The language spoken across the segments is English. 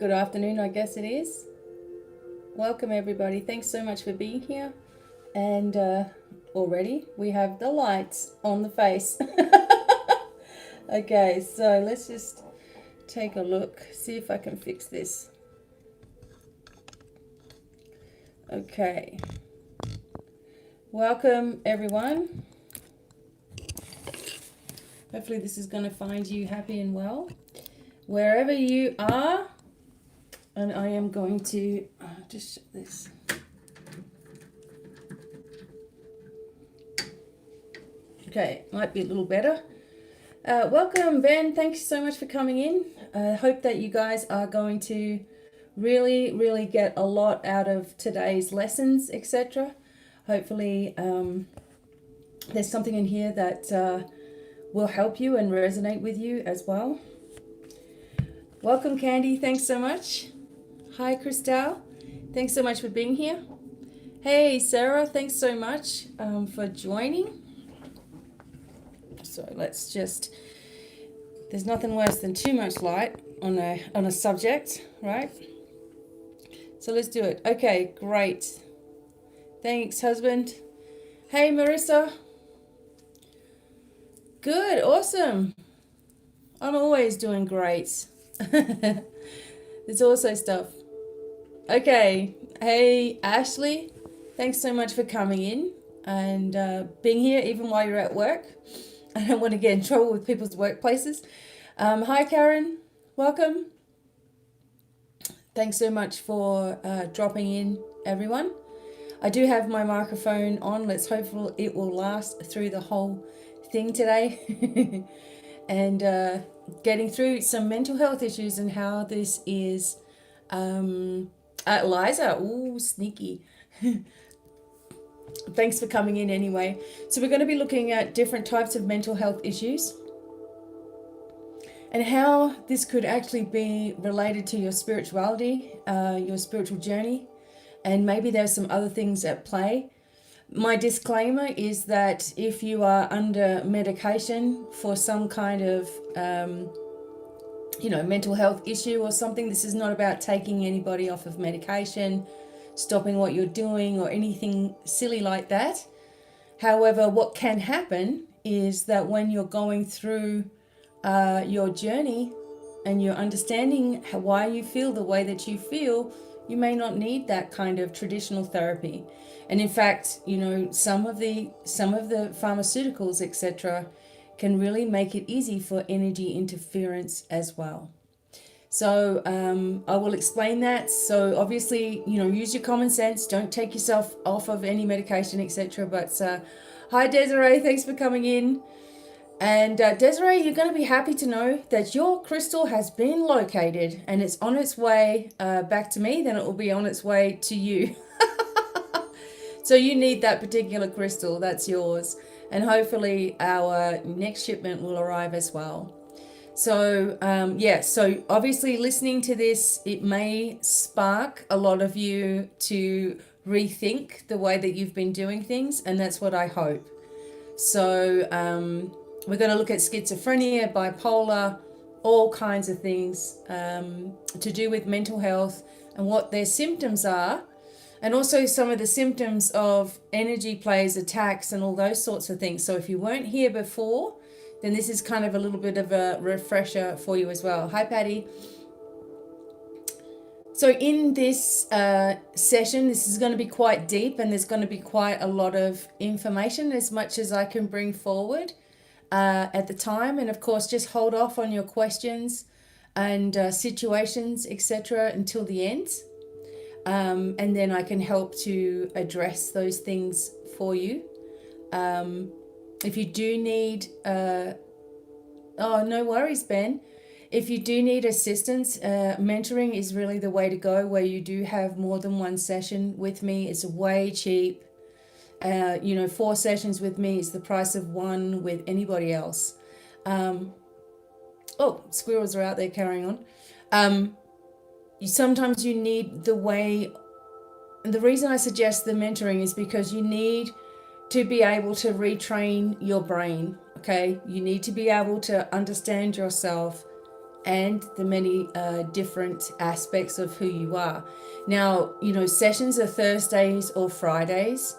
Good afternoon, I guess it is. Welcome, everybody. Thanks so much for being here. And already we have the lights on the face. Okay, so let's just take a look, see if I can fix this. Okay. Welcome, everyone. Hopefully this is going to find you happy and well. Wherever you are, and I am going to just shut this. Okay, might be a little better. Welcome, Ben. Thanks so much for coming in. I hope that you guys are going to really get a lot out of today's lessons, etc. Hopefully there's something in here that will help you and resonate with you as well. Welcome, Candy. Thanks so much. Hi, Christelle. Thanks so much for being here. Hey, Sarah. Thanks so much for joining. So let's just, there's nothing worse than too much light on a subject, right? So let's do it. Okay, great. Thanks, husband. Hey, Marissa. Good, awesome. I'm always doing great. There's also stuff. Okay, hey, Ashley. Thanks so much for coming in and being here even while you're at work. I don't want to get in trouble with people's workplaces. Hi, Karen. Welcome. Thanks so much for dropping in, everyone. I do have my microphone on. Let's hope it will last through the whole thing today. And getting through some mental health issues and how this is... Liza, ooh, sneaky. Thanks for coming in anyway. So we're going to be looking at different types of mental health issues and how this could actually be related to your spirituality, your spiritual journey, and maybe there's some other things at play. My disclaimer is that if you are under medication for some kind of mental health issue or something, this is not about taking anybody off of medication, stopping what you're doing or anything silly like that. However, what can happen is that when you're going through your journey and you're understanding why you feel the way that you feel, you may not need that kind of traditional therapy. And in fact, some of the pharmaceuticals, etc., can really make it easy for energy interference as well. So I will explain that. So obviously, use your common sense. Don't take yourself off of any medication, etc. But hi, Desiree. Thanks for coming in. And Desiree, you're going to be happy to know that your crystal has been located and it's on its way back to me. Then it will be on its way to you. So you need that particular crystal. That's yours. And hopefully our next shipment will arrive as well. So, so obviously listening to this, it may spark a lot of you to rethink the way that you've been doing things. And that's what I hope. So we're going to look at schizophrenia, bipolar, all kinds of things to do with mental health and what their symptoms are. And also some of the symptoms of energy plays, attacks, and all those sorts of things. So if you weren't here before, then this is kind of a little bit of a refresher for you as well. Hi, Patty. So in this session, this is going to be quite deep and there's going to be quite a lot of information, as much as I can bring forward at the time. And of course, just hold off on your questions and situations, etc. until the end. And then I can help to address those things for you. If you do need, no worries, Ben. If you do need assistance, mentoring is really the way to go, where you do have more than one session with me. It's way cheap. 4 sessions with me is the price of one with anybody else. Squirrels are out there carrying on. Sometimes you need the reason I suggest the mentoring is because you need to be able to retrain your brain, okay? You need to be able to understand yourself and the many different aspects of who you are. Now, sessions are Thursdays or Fridays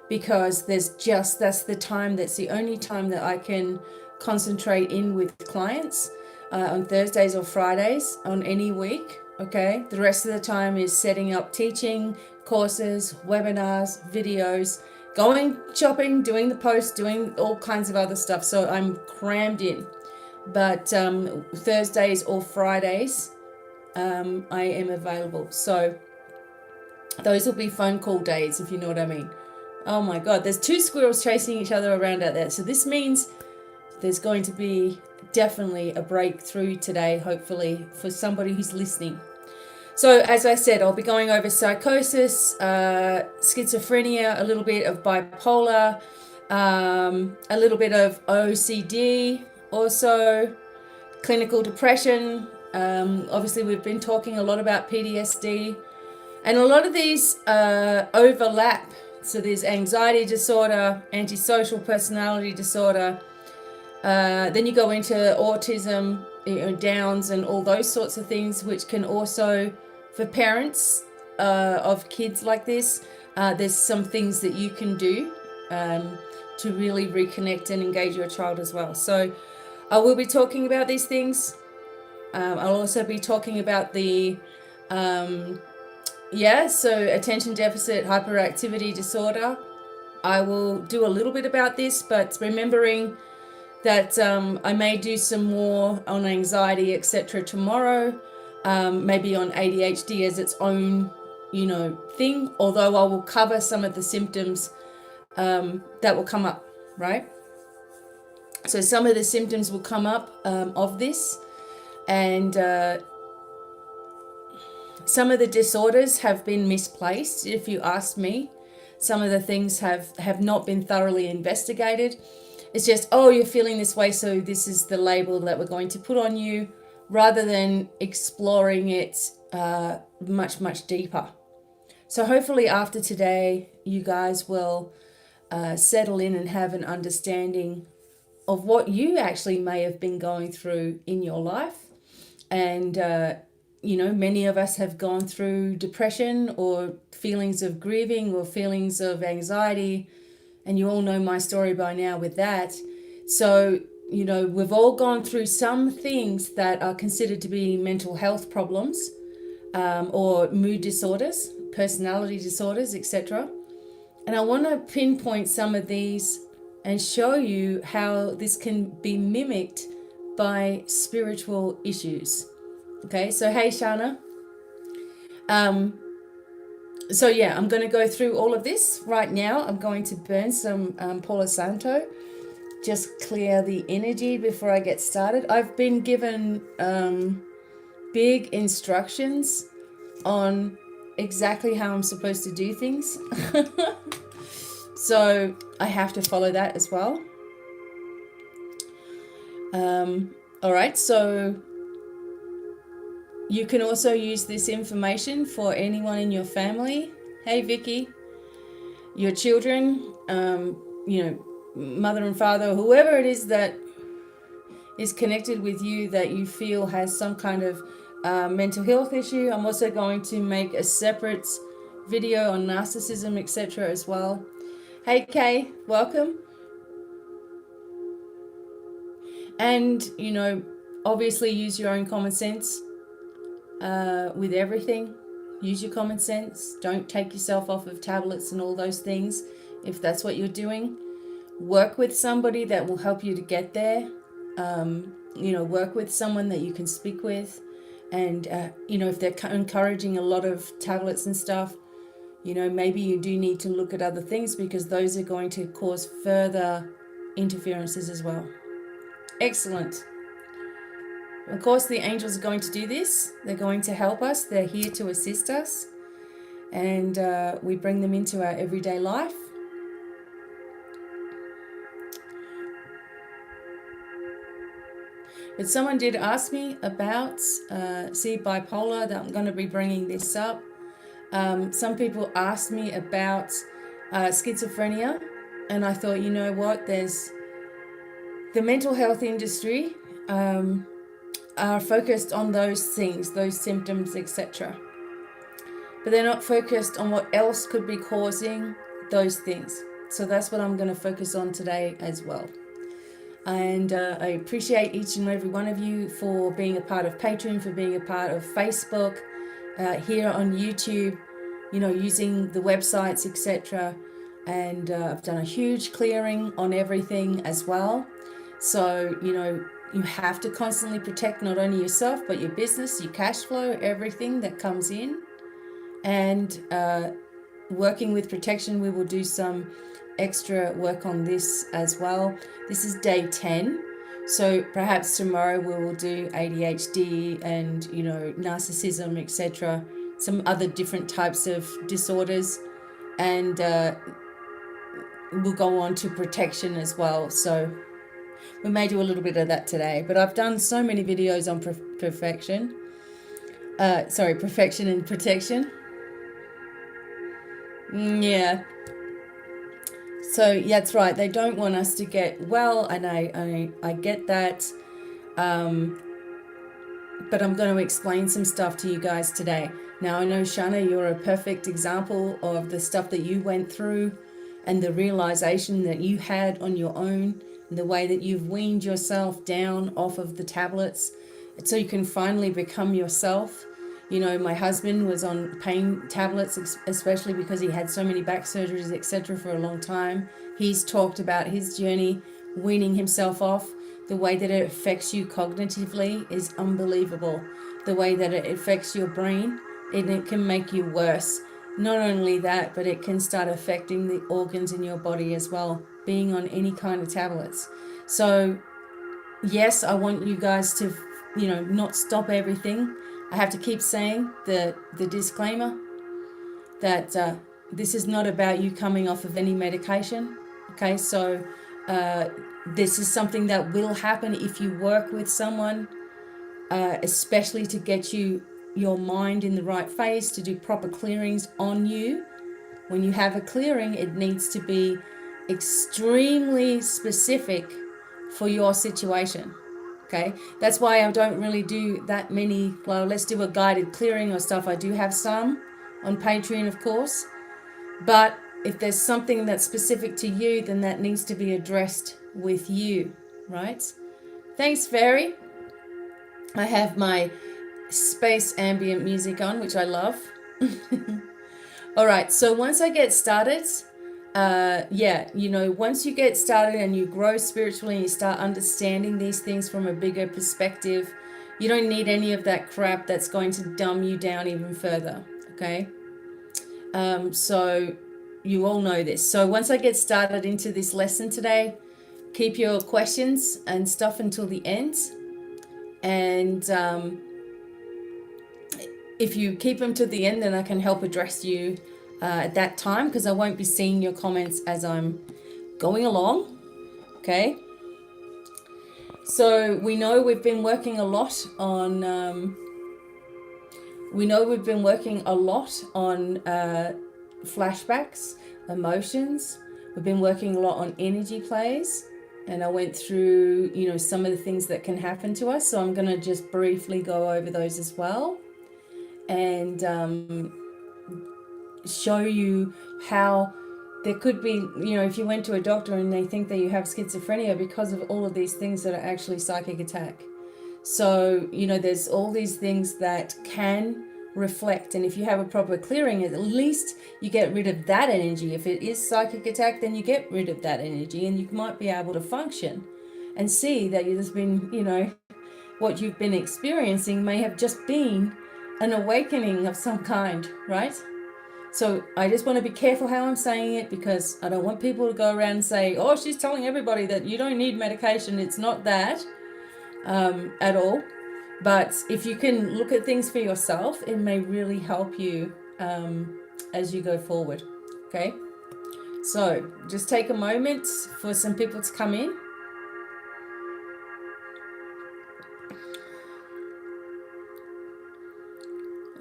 because that's the only time that I can concentrate in with clients, on Thursdays or Fridays on any week. Okay, the rest of the time is setting up teaching courses, webinars, videos, going shopping, doing the posts, doing all kinds of other stuff. So I'm crammed in. But Thursdays or Fridays, I am available. So those will be phone call days, if you know what I mean. Oh my God, there's two squirrels chasing each other around out there. So this means there's going to be definitely a breakthrough today, hopefully, for somebody who's listening. So as I said, I'll be going over psychosis, schizophrenia, a little bit of bipolar, a little bit of OCD, also clinical depression. Obviously, we've been talking a lot about PTSD, and a lot of these overlap. So there's anxiety disorder, antisocial personality disorder. Then you go into autism, Downs, and all those sorts of things, which can also, for parents of kids like this, there's some things that you can do to really reconnect and engage your child as well. So I will be talking about these things. I'll also be talking about the attention deficit hyperactivity disorder. I will do a little bit about this, but remembering that I may do some more on anxiety, etc. tomorrow, maybe on ADHD as its own, thing, although I will cover some of the symptoms that will come up, right? So some of the symptoms will come up of this, and some of the disorders have been misplaced, if you ask me. Some of the things have not been thoroughly investigated. It's just, you're feeling this way, so this is the label that we're going to put on you, rather than exploring it much, much deeper. So hopefully after today, you guys will settle in and have an understanding of what you actually may have been going through in your life. And, many of us have gone through depression or feelings of grieving or feelings of anxiety. And you all know my story by now with that. So, we've all gone through some things that are considered to be mental health problems, or mood disorders, personality disorders, etc. And I want to pinpoint some of these and show you how this can be mimicked by spiritual issues. Okay, so hey, Shana. So yeah, I'm going to go through all of this right now. I'm going to burn some Palo Santo, just clear the energy before I get started. I've been given big instructions on exactly how I'm supposed to do things. So I have to follow that as well. All right, so you can also use this information for anyone in your family. Hey, Vicky, your children, mother and father, whoever it is that is connected with you that you feel has some kind of mental health issue. I'm also going to make a separate video on narcissism, etc. as well. Hey, Kay, welcome. And, obviously use your own common sense with everything. Use your common sense. Don't take yourself off of tablets and all those things if that's what you're doing. Work with somebody that will help you to get there. Work with someone that you can speak with. And, if they're encouraging a lot of tablets and stuff, maybe you do need to look at other things, because those are going to cause further interferences as well. Excellent. Of course, the angels are going to do this. They're going to help us. They're here to assist us. And we bring them into our everyday life. But someone did ask me about, bipolar, that I'm going to be bringing this up. Some people asked me about schizophrenia. And I thought, you know what, there's the mental health industry. are focused on those things, those symptoms, etc. But they're not focused on what else could be causing those things. So that's what I'm going to focus on today as well. And I appreciate each and every one of you for being a part of Patreon, for being a part of Facebook, here on YouTube, using the websites, etc. And I've done a huge clearing on everything as well. So, you have to constantly protect not only yourself, but your business, your cash flow, everything that comes in. And working with protection, we will do some extra work on this as well. This is day 10. So perhaps tomorrow we will do ADHD and, narcissism, etc. Some other different types of disorders. And we'll go on to protection as well. So we may do a little bit of that today. But I've done so many videos on perfection and protection. Yeah. So yeah, that's right. They don't want us to get well, and I get that. But I'm going to explain some stuff to you guys today. Now, I know, Shana, you're a perfect example of the stuff that you went through and the realization that you had on your own, and the way that you've weaned yourself down off of the tablets so you can finally become yourself. My husband was on pain tablets, especially because he had so many back surgeries, etc., for a long time. He's talked about his journey, weaning himself off. The way that it affects you cognitively is unbelievable. The way that it affects your brain, it can make you worse. Not only that, but it can start affecting the organs in your body as well, being on any kind of tablets. So, yes, I want you guys to, not stop everything. I have to keep saying the disclaimer that this is not about you coming off of any medication. Okay, so this is something that will happen if you work with someone, especially to get your mind in the right phase, to do proper clearings on you. When you have a clearing, it needs to be extremely specific for your situation. Okay, that's why I don't really do that many, well, let's do a guided clearing or stuff. I do have some on Patreon, of course. But if there's something that's specific to you, then that needs to be addressed with you, right? Thanks, Fairy. I have my space ambient music on, which I love. All right, so once I get started, once you get started and you grow spiritually and you start understanding these things from a bigger perspective, you don't need any of that crap that's going to dumb you down even further, okay? So you all know this. So once I get started into this lesson today, keep your questions and stuff until the end. And if you keep them to the end, then I can help address you at that time, because I won't be seeing your comments as I'm going along. Okay. So we know we've been working a lot on flashbacks, emotions. We've been working a lot on energy plays, and I went through, some of the things that can happen to us. So I'm going to just briefly go over those as well, and show you how there could be, if you went to a doctor and they think that you have schizophrenia because of all of these things that are actually psychic attack. So, there's all these things that can reflect, and if you have a proper clearing, at least you get rid of that energy. If it is psychic attack, then you get rid of that energy, and you might be able to function and see that there's been, what you've been experiencing may have just been an awakening of some kind, right? So I just want to be careful how I'm saying it, because I don't want people to go around and say, oh, she's telling everybody that you don't need medication. It's not that at all. But if you can look at things for yourself, it may really help you as you go forward. Okay. So just take a moment for some people to come in.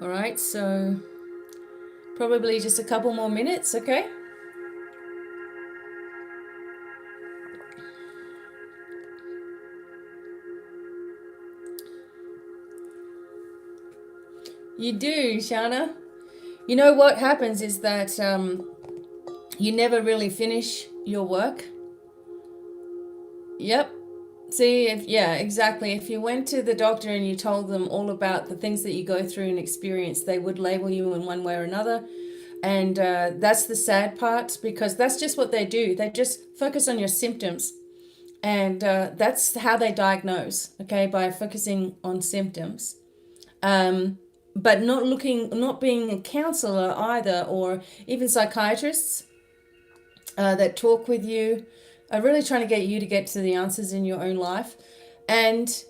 All right. So probably just a couple more minutes, okay? You do, Shana. You know what happens is that you never really finish your work. Yep. See, yeah, exactly. If you went to the doctor and you told them all about the things that you go through and experience, they would label you in one way or another. And that's the sad part, because that's just what they do. They just focus on your symptoms. And that's how they diagnose, okay, by focusing on symptoms. But not being a counselor either, or even psychiatrists that talk with you are really trying to get you to get to the answers in your own life, and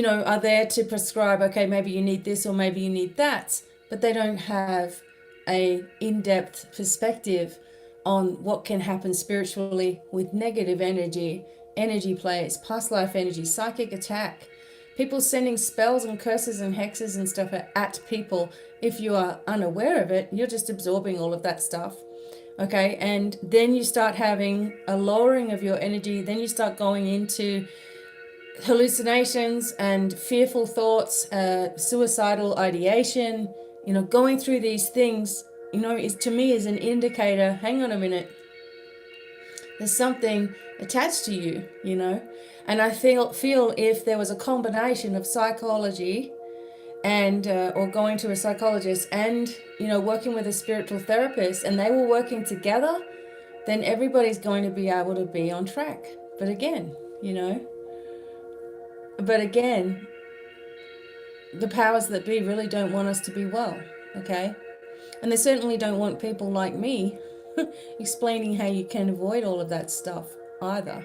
are there to prescribe, okay, maybe you need this or maybe you need that, but they don't have a in-depth perspective on what can happen spiritually with negative energy plays, past life energy, psychic attack, people sending spells and curses and hexes and stuff at people. If you are unaware of it, you're just absorbing all of that stuff. Okay, and then you start having a lowering of your energy. Then you start going into hallucinations and fearful thoughts, suicidal ideation. Going through these things, is to me is an indicator. Hang on a minute. There's something attached to you, and I feel if there was a combination of psychology and or going to a psychologist and working with a spiritual therapist, and they were working together, then everybody's going to be able to be on track. But again, the powers that be really don't want us to be well, okay? And they certainly don't want people like me explaining how you can avoid all of that stuff either,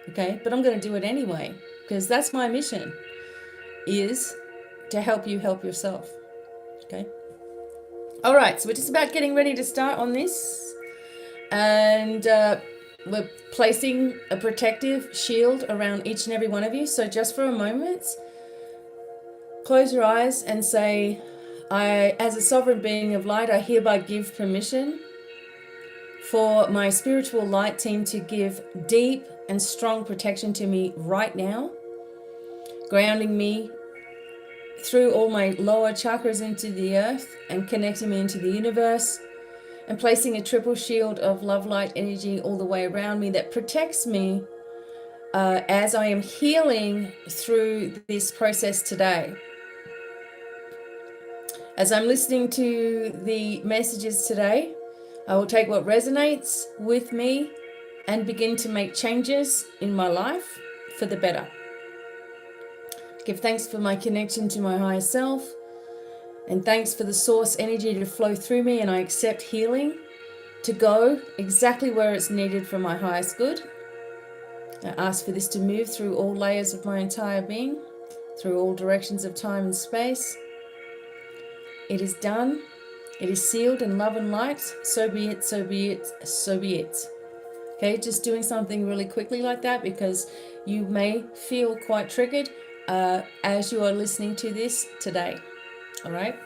okay? But I'm going to do it anyway, because that's my mission, is to help you help yourself, okay? All right, so we're just about getting ready to start on this, and we're placing a protective shield around each and every one of you. So just for a moment, close your eyes and say, I, as a sovereign being of light, I hereby give permission for my spiritual light team to give deep and strong protection to me right now, grounding me through all my lower chakras into the earth and connecting me into the universe, and placing a triple shield of love light energy all the way around me that protects me as I am healing through this process today. As I'm listening to the messages today, I will take what resonates with me and begin to make changes in my life for the better. Give thanks for my connection to my higher self, and thanks for the source energy to flow through me, and I accept healing to go exactly where it's needed for my highest good. I ask for this to move through all layers of my entire being, through all directions of time and space. It is done. It is sealed in love and light. So be it, so be it, so be it. Okay, just doing something really quickly like that, because you may feel quite triggered as you are listening to this today. All right?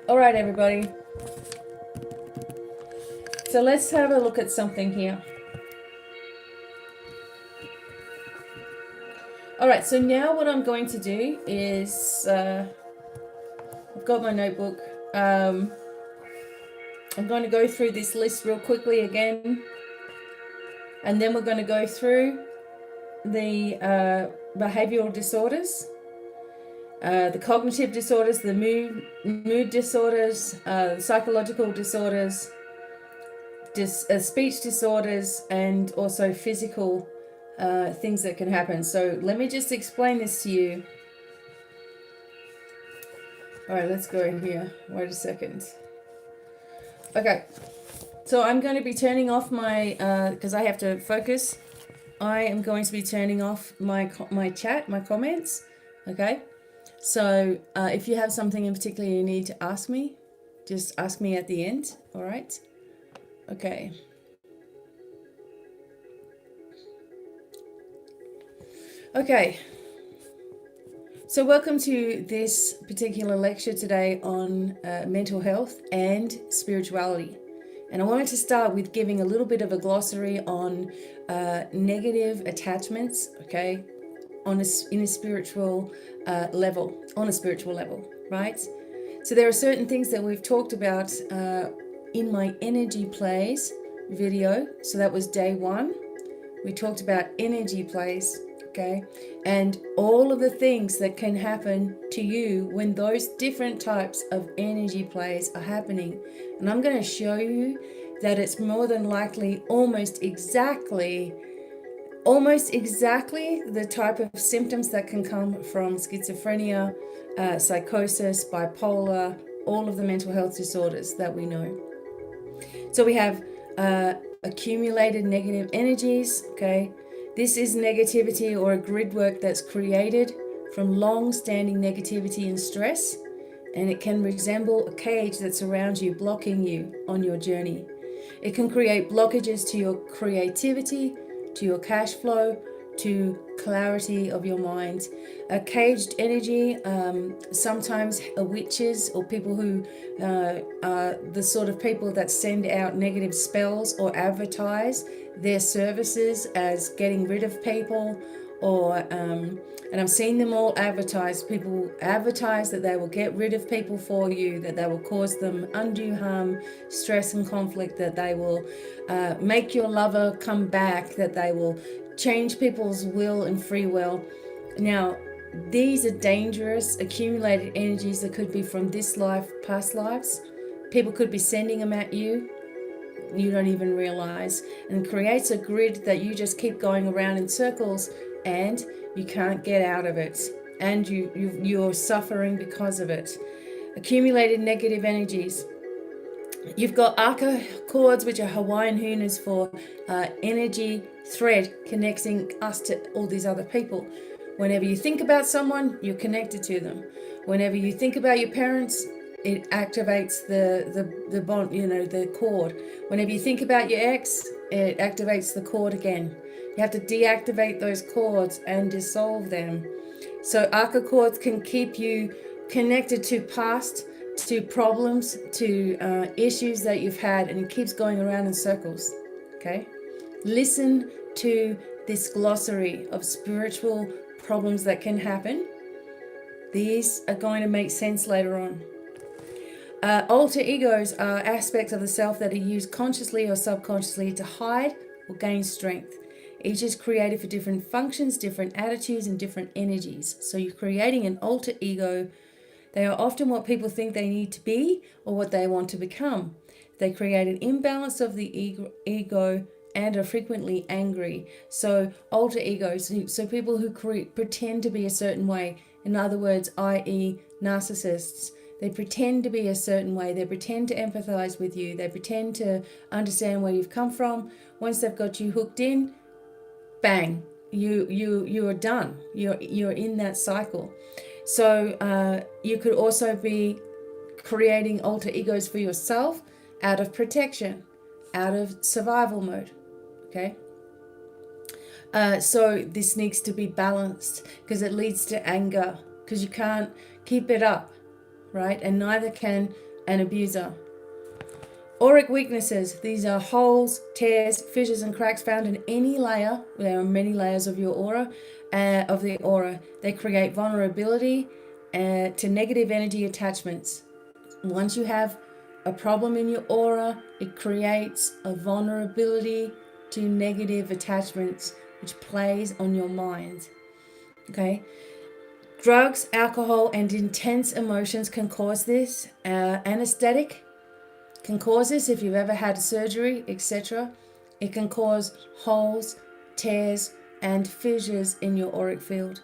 All right, everybody. So let's have a look at something here. All right, so now what I'm going to do is, I've got my notebook. I'm going to go through this list real quickly again, and then we're going to go through the behavioral disorders, the cognitive disorders, the mood disorders, psychological disorders, speech disorders, and also physical things that can happen. So let me just explain this to you. All right, let's go here. Wait a second. Okay, so I'm going to be turning off my, because I have to focus, I am going to be turning off my chat, my comments, okay? So if you have something in particular you need to ask me, just ask me at the end, all right? Okay. Okay. So welcome to this particular lecture today on mental health and spirituality. And I wanted to start with giving a little bit of a glossary on negative attachments, okay, in a spiritual level, on a spiritual level, right? So there are certain things that we've talked about in my energy plays video. So that was day 1. We talked about energy plays, okay? And all of the things that can happen to you when those different types of energy plays are happening. And I'm going to show you that it's more than likely almost exactly the type of symptoms that can come from schizophrenia, psychosis, bipolar, all of the mental health disorders that we know. So we have accumulated negative energies, okay? This is negativity or a grid work that's created from long-standing negativity and stress, and it can resemble a cage that surrounds you, blocking you on your journey. It can create blockages to your creativity, to your cash flow, to clarity of your mind. A caged energy, sometimes witches or people who are the sort of people that send out negative spells or advertise their services as getting rid of people, or and I've seen them all advertise. People advertise that they will get rid of people for you, that they will cause them undue harm, stress and conflict, that they will make your lover come back, that they will change people's will and free will. Now, these are dangerous accumulated energies that could be from this life, past lives. People could be sending them at you. You don't even realize, and creates a grid that you just keep going around in circles, and you can't get out of it, and you're suffering because of it. Accumulated negative energies. You've got Aka chords, which are Hawaiian hunas for energy thread connecting us to all these other people. Whenever you think about someone, you're connected to them. Whenever you think about your parents, it activates the bond, the cord. Whenever you think about your ex, it activates the cord again. You have to deactivate those cords and dissolve them. So Aka chords can keep you connected to past, to problems, to issues that you've had, and it keeps going around in circles. Okay? Listen to this glossary of spiritual problems that can happen. These are going to make sense later on. Alter egos are aspects of the self that are used consciously or subconsciously to hide or gain strength. Each is created for different functions, different attitudes, and different energies. So you're creating an alter ego. They are often what people think they need to be or what they want to become. They create an imbalance of the ego and are frequently angry. So alter egos, so people who pretend to be a certain way, in other words, i.e. narcissists, they pretend to be a certain way. They pretend to empathize with you. They pretend to understand where you've come from. Once they've got you hooked in, bang, you are done. You're in that cycle. So you could also be creating alter egos for yourself out of protection, out of survival mode. Okay. So this needs to be balanced, because it leads to anger, because you can't keep it up, right? And neither can an abuser. Auric weaknesses. These are holes, tears, fissures, and cracks found in any layer. There are many layers of your aura, of the aura. They create vulnerability to negative energy attachments. Once you have a problem in your aura, it creates a vulnerability to negative attachments, which plays on your mind. Okay. Drugs, alcohol, and intense emotions can cause this. Anesthetic can cause this if you've ever had surgery, etc. It can cause holes, tears, and fissures in your auric field.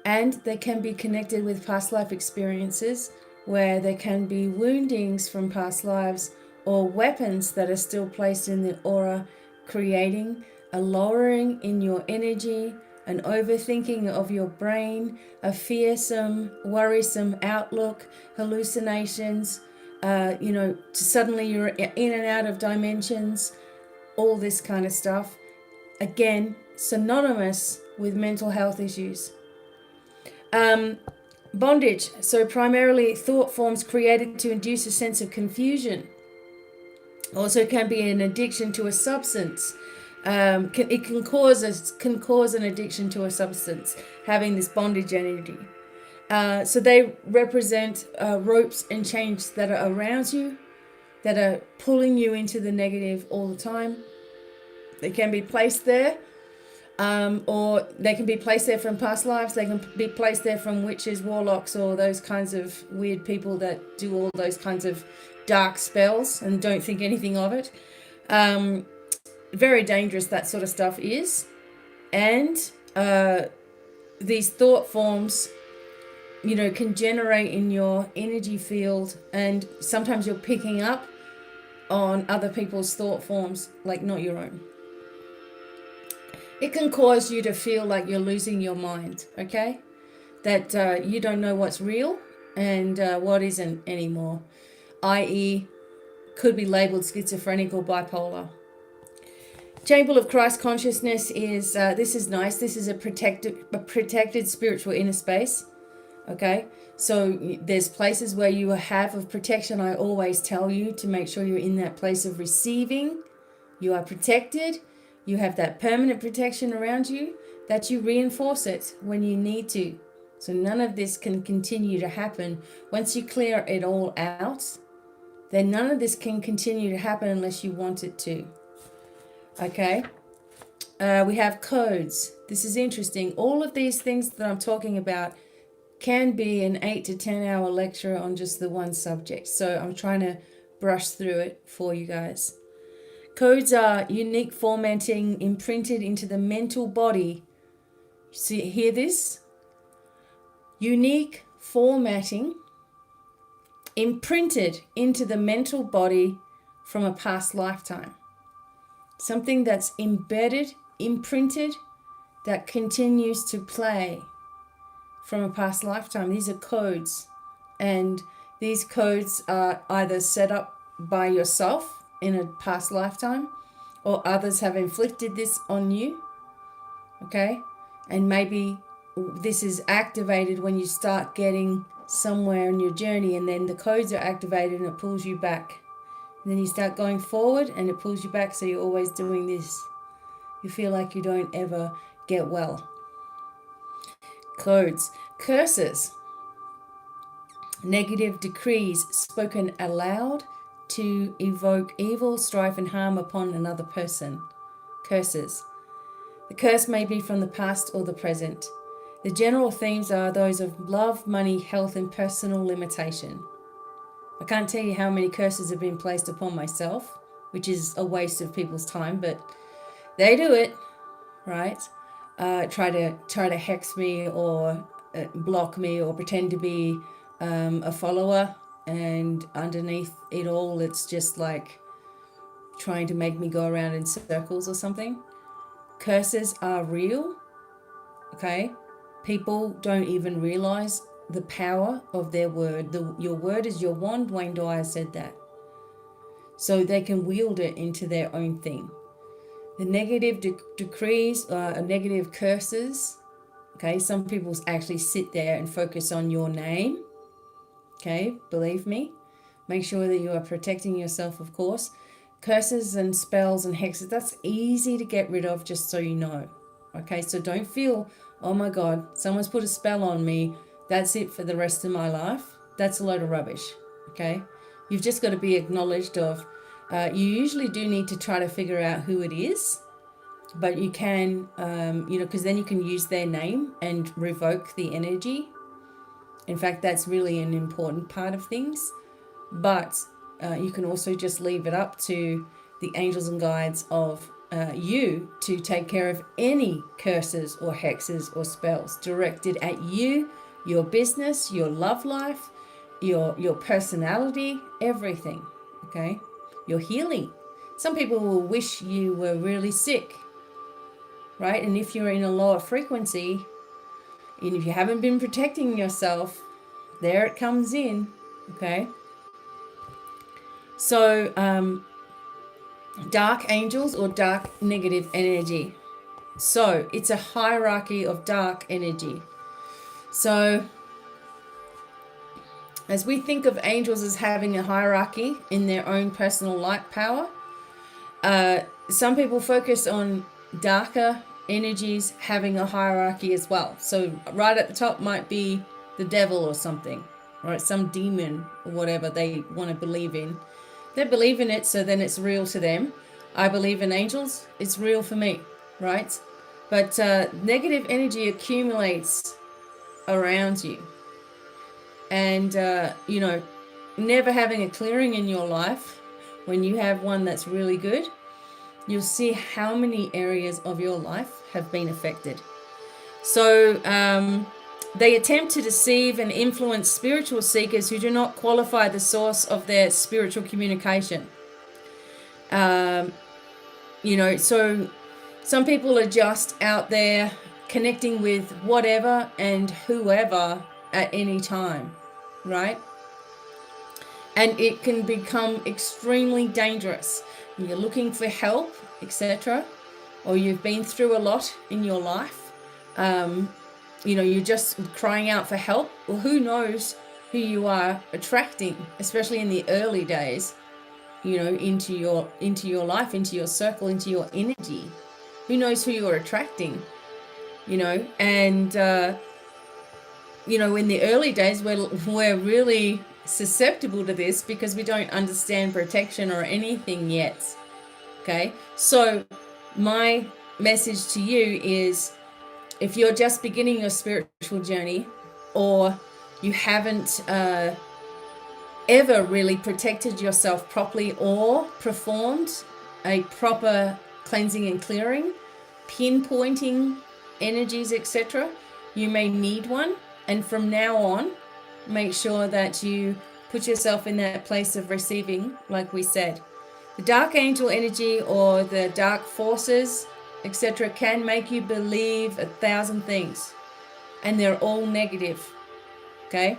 And they can be connected with past life experiences, where there can be woundings from past lives or weapons that are still placed in the aura, creating a lowering in your energy, an overthinking of your brain, a fearsome, worrisome outlook, hallucinations, suddenly you're in and out of dimensions, all this kind of stuff. Again, synonymous with mental health issues. Bondage. So primarily thought forms created to induce a sense of confusion. Also can be an addiction to a substance. It can cause an addiction to a substance, having this bondage energy. So they represent ropes and chains that are around you, that are pulling you into the negative all the time. They can be placed there, or they can be placed there from past lives. They can be placed there from witches, warlocks, or those kinds of weird people that do all those kinds of dark spells and don't think anything of it. Very dangerous, that sort of stuff is. And these thought forms, can generate in your energy field, and sometimes you're picking up on other people's thought forms, like not your own. It can cause you to feel like you're losing your mind, okay? That you don't know what's real and what isn't anymore, i.e. could be labeled schizophrenic or bipolar. Chamber of Christ consciousness is, this is nice. This is a protected spiritual inner space. Okay, so there's places where you have of protection. I always tell you to make sure you're in that place of receiving. You are protected. You have that permanent protection around you, that you reinforce it when you need to. So none of this can continue to happen. Once you clear it all out, then none of this can continue to happen unless you want it to. Okay, we have codes. This is interesting. All of these things that I'm talking about can be an 8 to 10 hour lecture on just the one subject. So I'm trying to brush through it for you guys. Codes are unique formatting imprinted into the mental body. See, hear this? Unique formatting imprinted into the mental body from a past lifetime. Something that's embedded, imprinted, that continues to play from a past lifetime. These are codes, and these codes are either set up by yourself in a past lifetime, or others have inflicted this on you. Okay, and maybe this is activated when you start getting somewhere in your journey, and then the codes are activated and it pulls you back. And then you start going forward and it pulls you back, so you're always doing this. You feel like you don't ever get well. Codes. Curses. Negative decrees spoken aloud to evoke evil, strife, and harm upon another person. Curses. The curse may be from the past or the present. The general themes are those of love, money, health, and personal limitation. I can't tell you how many curses have been placed upon myself, which is a waste of people's time, but they do it, right? Try to hex me or block me or pretend to be a follower, and underneath it all it's just like trying to make me go around in circles or something. Curses are real, okay? People don't even realize the power of their word. Your word is your wand. Wayne Dyer said that. So they can wield it into their own thing. The negative decrees, negative curses, okay? Some people actually sit there and focus on your name, okay? Believe me. Make sure that you are protecting yourself, of course. Curses and spells and hexes, that's easy to get rid of, just so you know. Okay, so don't feel, oh my God, someone's put a spell on me, that's it for the rest of my life. That's a load of rubbish, okay? You've just got to be acknowledged of, you usually do need to try to figure out who it is, but you can, because then you can use their name and revoke the energy. In fact, that's really an important part of things. But you can also just leave it up to the angels and guides of you to take care of any curses or hexes or spells directed at you, your business, your love life, your personality, everything, okay? Your healing. Some people will wish you were really sick, right? And if you're in a lower frequency, and if you haven't been protecting yourself, there it comes in, okay? So, dark angels or dark negative energy. So, it's a hierarchy of dark energy. So, as we think of angels as having a hierarchy in their own personal light power, some people focus on darker energies having a hierarchy as well. So, right at the top might be the devil or something, right? Some demon or whatever they want to believe in. They believe in it, so then it's real to them. I believe in angels, it's real for me, right? But negative energy accumulates around you. And, never having a clearing in your life, when you have one that's really good, you'll see how many areas of your life have been affected. So they attempt to deceive and influence spiritual seekers who do not qualify the source of their spiritual communication. So some people are just out there connecting with whatever and whoever at any time, right? And it can become extremely dangerous. When you're looking for help, etc., or you've been through a lot in your life, you're just crying out for help. Well, who knows who you are attracting, especially in the early days, into your life, into your circle, into your energy. Who knows who you're attracting, and in the early days we're really susceptible to this because we don't understand protection or anything yet. Okay, so my message to you is, if you're just beginning your spiritual journey, or you haven't ever really protected yourself properly or performed a proper cleansing and clearing, pinpointing energies, etc., you may need one. And from now on, make sure that you put yourself in that place of receiving, like we said. The dark angel energy or the dark forces, etc., can make you believe 1,000 things, and they're all negative. Okay?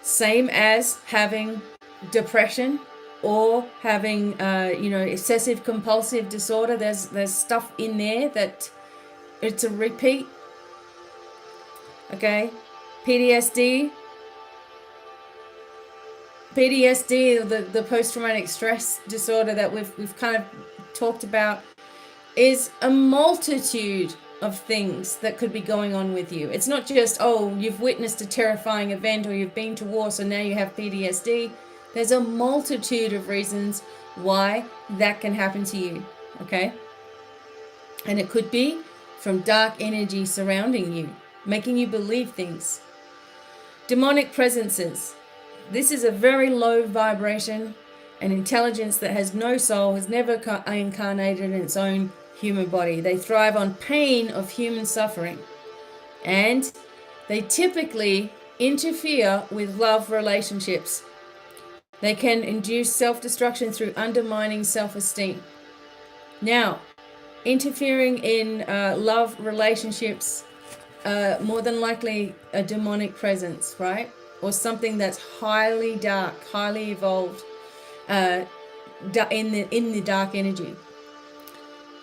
Same as having depression or having excessive compulsive disorder. There's stuff in there that it's a repeat. Okay? PTSD, the post-traumatic stress disorder that we've kind of talked about, is a multitude of things that could be going on with you. It's not just, you've witnessed a terrifying event or you've been to war, so now you have PTSD. There's a multitude of reasons why that can happen to you, okay? And it could be from dark energy surrounding you, making you believe things. Demonic presences. This is a very low vibration, an intelligence that has no soul, has never incarnated in its own human body. They thrive on pain of human suffering, and they typically interfere with love relationships. They can induce self-destruction through undermining self-esteem. Now, interfering in love relationships, more than likely a demonic presence, right? Or something that's highly dark, highly evolved in the dark energy.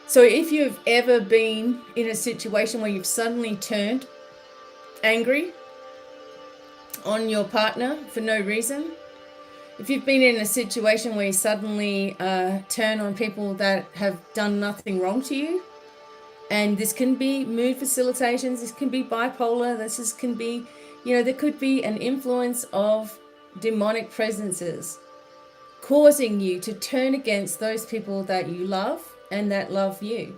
So if you've ever been in a situation where you've suddenly turned angry on your partner for no reason, if you've been in a situation where you suddenly turn on people that have done nothing wrong to you, and this can be mood facilitations, this can be bipolar, can be, there could be an influence of demonic presences causing you to turn against those people that you love and that love you.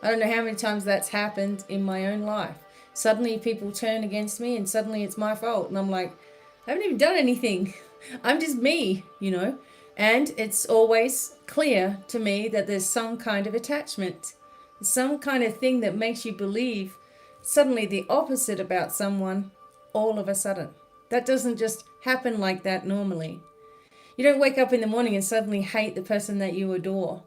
I don't know how many times that's happened in my own life. Suddenly people turn against me and suddenly it's my fault. And I'm like, I haven't even done anything. I'm just me, And it's always clear to me that there's some kind of attachment, some kind of thing that makes you believe suddenly the opposite about someone all of a sudden. That doesn't just happen like that normally. You don't wake up in the morning and suddenly hate the person that you adore.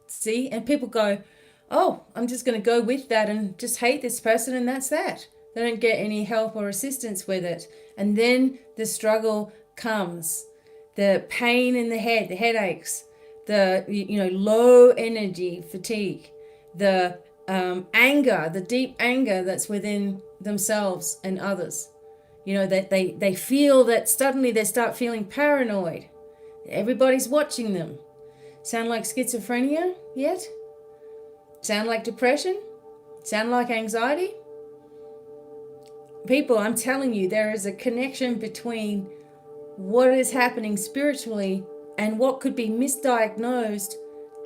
See? And people go, I'm just going to go with that and just hate this person, and that's that. They don't get any help or assistance with it. And then the struggle comes. The pain in the head, the headaches, the low energy fatigue, the anger, the deep anger that's within themselves and others. That they feel that suddenly they start feeling paranoid. Everybody's watching them. Sound like schizophrenia yet? Sound like depression? Sound like anxiety? people, I'm telling you, there is a connection between what is happening spiritually and what could be misdiagnosed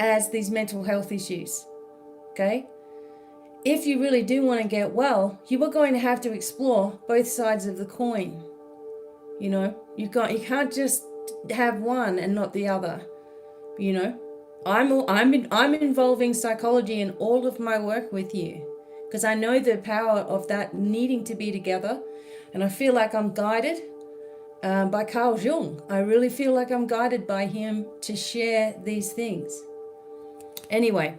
as these mental health issues. Okay? If you really do want to get well, you are going to have to explore both sides of the coin. You know, you can't just have one and not the other. You know, I'm involving psychology in all of my work with you because I know the power of that needing to be together, and I feel like I'm guided by Carl Jung. I really feel like I'm guided by him to share these things. Anyway,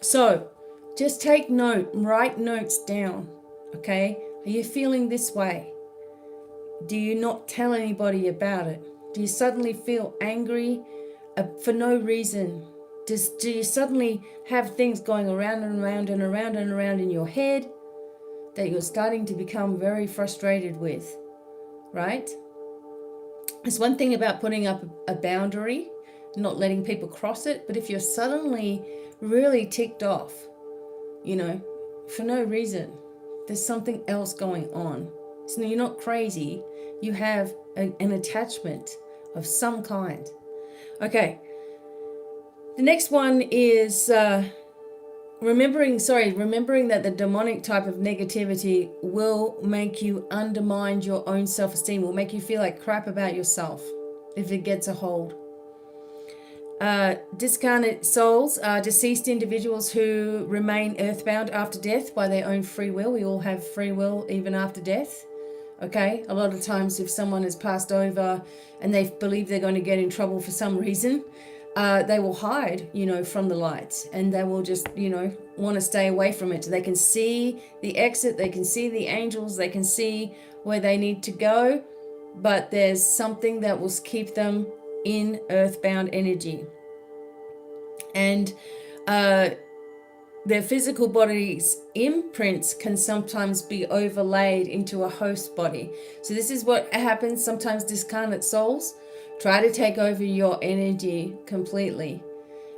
so just take note, write notes down. Okay, are you feeling this way? Do you not tell anybody about it? Do you suddenly feel angry for no reason? Do you suddenly have things going around and around and around and around in your head that you're starting to become very frustrated with, right? It's one thing about putting up a boundary, not letting people cross it, but if you're suddenly really ticked off, you know, for no reason, there's something else going on. So you're not crazy, you have an attachment of some kind. Okay, the next one is remembering that the demonic type of negativity will make you undermine your own self-esteem, will make you feel like crap about yourself if it gets a hold. Discarnate souls are deceased individuals who remain earthbound after death by their own free will. We all have free will even after death. Okay, a lot of times if someone has passed over and they believe they're going to get in trouble for some reason, they will hide, you know, from the lights, and they will just, you know, want to stay away from it. They can see the exit, they can see the angels, they can see where they need to go, but there's something that will keep them in earthbound energy. And their physical body's imprints can sometimes be overlaid into a host body. So this is what happens. Sometimes discarnate souls try to take over your energy completely.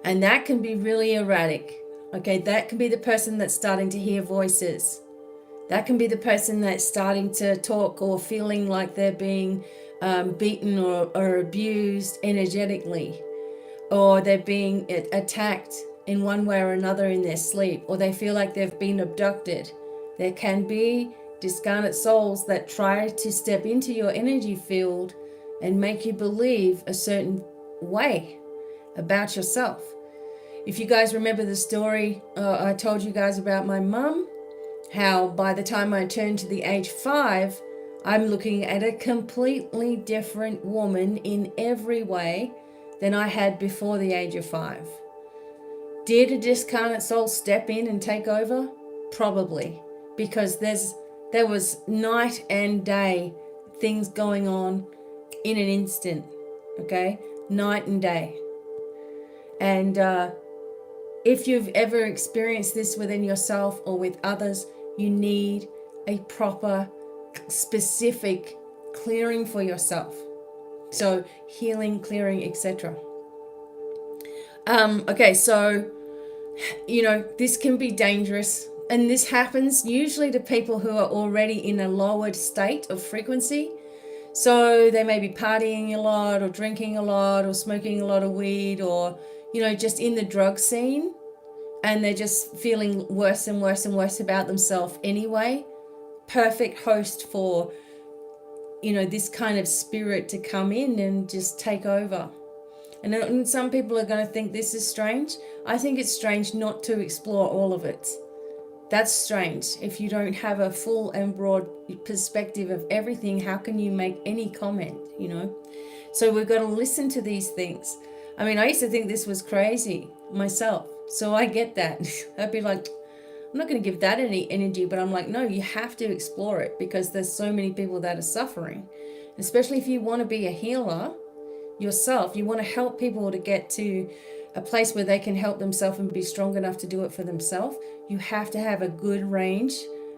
And that can be really erratic. Okay, that can be the person that's starting to hear voices. That can be the person that's starting to talk or feeling like they're being beaten or abused energetically. Or they're being attacked in one way or another in their sleep, or they feel like they've been abducted. There can be discarnate souls that try to step into your energy field and make you believe a certain way about yourself. If you guys remember the story I told you guys about my mum, how by the time I turned to the age 5, I'm looking at a completely different woman in every way than I had before the age of 5. Did a discarnate soul step in and take over? Probably, because there was night and day things going on in an instant, okay? Night and day. And if you've ever experienced this within yourself or with others, you need a proper, specific clearing for yourself. So healing, clearing, etc. Okay, so, you know, this can be dangerous. And this happens usually to people who are already in a lowered state of frequency. So they may be partying a lot or drinking a lot or smoking a lot of weed or, you know, just in the drug scene. And they're just feeling worse and worse and worse about themselves anyway. Perfect host for, you know, this kind of spirit to come in and just take over. And some people are going to think this is strange. I think it's strange not to explore all of it. That's strange. If you don't have a full and broad perspective of everything, how can you make any comment, you know? So we've got to listen to these things. I mean, I used to think this was crazy myself. So I get that. I'd be like, I'm not going to give that any energy, but I'm like, no, you have to explore it because there's so many people that are suffering. Especially if you want to be a healer yourself, you want to help people to get to a place where they can help themselves and be strong enough to do it for themselves. You have to have a good range,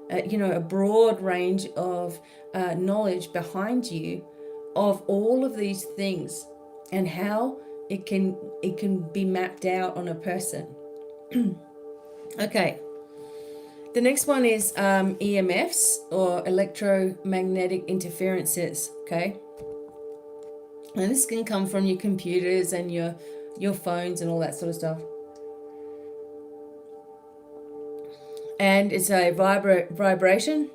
a broad range of knowledge behind you of all of these things and how it can be mapped out on a person. Okay. The next one is EMFs, or electromagnetic interferences, okay? And this can come from your computers and your phones and all that sort of stuff. And it's a vibration.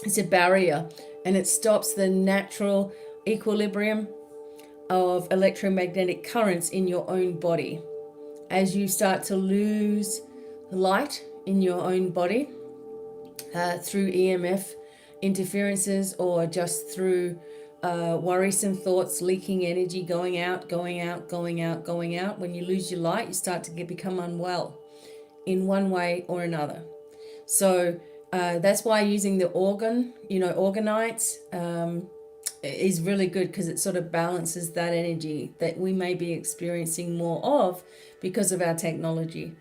It's a barrier, and it stops the natural equilibrium of electromagnetic currents in your own body. As you start to lose light in your own body through EMF interferences, or just through worrisome thoughts, leaking energy, going out. When you lose your light, you start to become unwell in one way or another. So that's why using the organites is really good, because it sort of balances that energy that we may be experiencing more of because of our technology.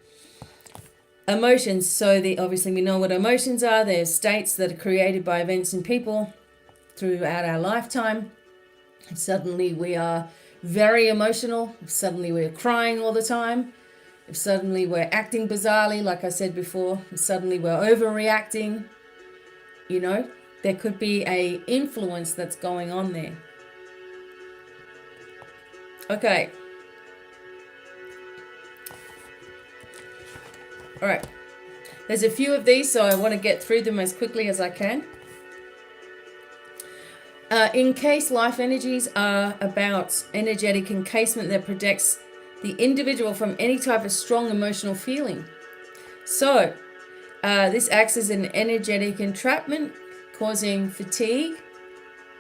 Emotions. So obviously we know what emotions are. They're states that are created by events and people throughout our lifetime. And suddenly we are very emotional. Suddenly we're crying all the time. If suddenly we're acting bizarrely, like I said before, suddenly we're overreacting, there could be a influence that's going on there. Okay. All right. There's a few of these, so I want to get through them as quickly as I can. Encased life energies are about energetic encasement that protects the individual from any type of strong emotional feeling. So, this acts as an energetic entrapment, causing fatigue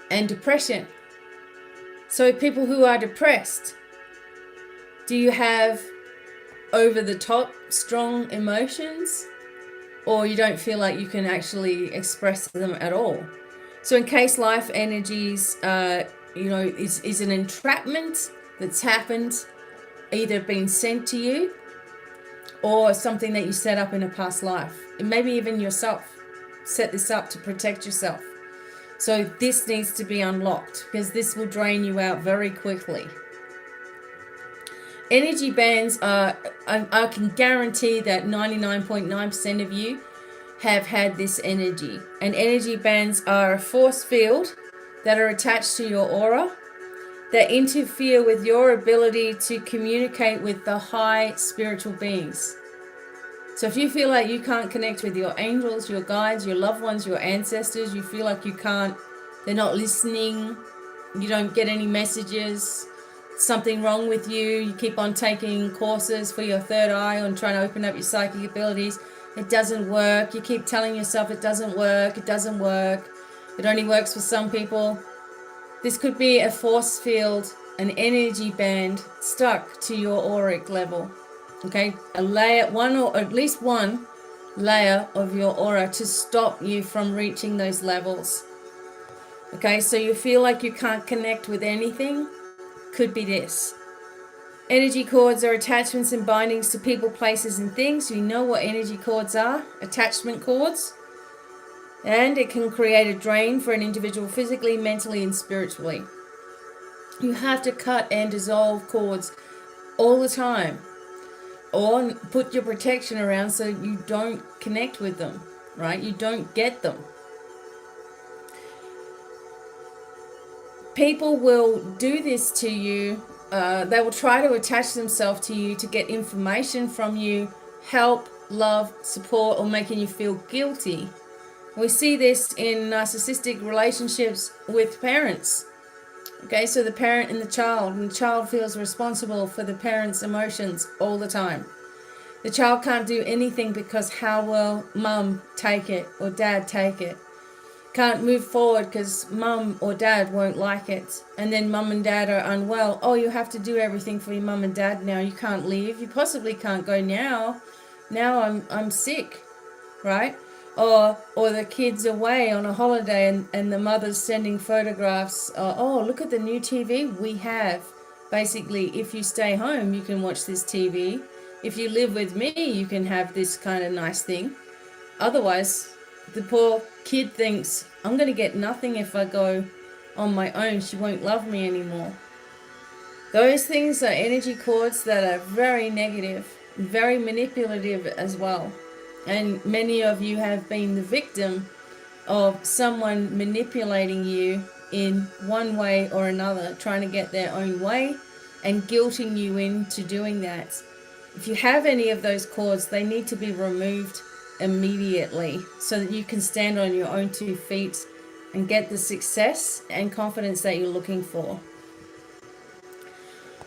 and depression. So, people who are depressed, do you have over the top strong emotions, or you don't feel like you can actually express them at all? So, encased life energies, is an entrapment that's happened, either been sent to you or something that you set up in a past life. And maybe even yourself set this up to protect yourself. So this needs to be unlocked, because this will drain you out very quickly. Energy bands are, I can guarantee that 99.9% of you have had this energy. And energy bands are a force field that are attached to your aura, that interfere with your ability to communicate with the high spiritual beings. So if you feel like you can't connect with your angels, your guides, your loved ones, your ancestors, you feel like you can't, they're not listening, you don't get any messages, something wrong with you, you keep on taking courses for your third eye on trying to open up your psychic abilities, it doesn't work, you keep telling yourself it doesn't work, it only works for some people. This could be a force field, an energy band stuck to your auric level. Okay, a layer, one or at least one layer of your aura to stop you from reaching those levels. Okay, so you feel like you can't connect with anything, could be this. Energy cords are attachments and bindings to people, places, and things. You know what energy cords are, attachment cords. And it can create a drain for an individual physically, mentally, and spiritually. You have to cut and dissolve cords all the time, or put your protection around so you don't connect with them, right? You don't get them. People will do this to you. They will try to attach themselves to you to get information from you, help, love, support, or making you feel guilty. We see this in narcissistic relationships with parents. Okay, so the parent and the child feels responsible for the parent's emotions all the time. The child can't do anything because how will mum take it or dad take it? Can't move forward because mum or dad won't like it. And then mum and dad are unwell. Oh, you have to do everything for your mum and dad now. You can't leave. You possibly can't go now. Now I'm sick, right? Or the kid's away on a holiday and the mother's sending photographs. Oh, look at the new TV we have. Basically, if you stay home, you can watch this TV. If you live with me, you can have this kind of nice thing. Otherwise, the poor kid thinks, I'm going to get nothing if I go on my own. She won't love me anymore. Those things are energy cords that are very negative, very manipulative as well. And many of you have been the victim of someone manipulating you in one way or another, trying to get their own way and guilting you into doing that. If you have any of those cords, they need to be removed immediately so that you can stand on your own 2 feet and get the success and confidence that you're looking for.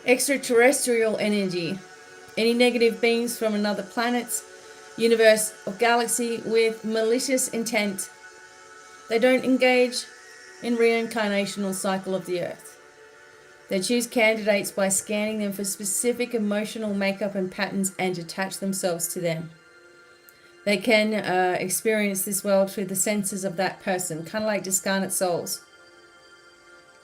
Extraterrestrial energy. Any negative beings from another planet, universe, or galaxy with malicious intent. They don't engage in reincarnational cycle of the earth. They choose candidates by scanning them for specific emotional makeup and patterns and attach themselves to them. They can experience this world through the senses of that person, kind of like discarnate souls.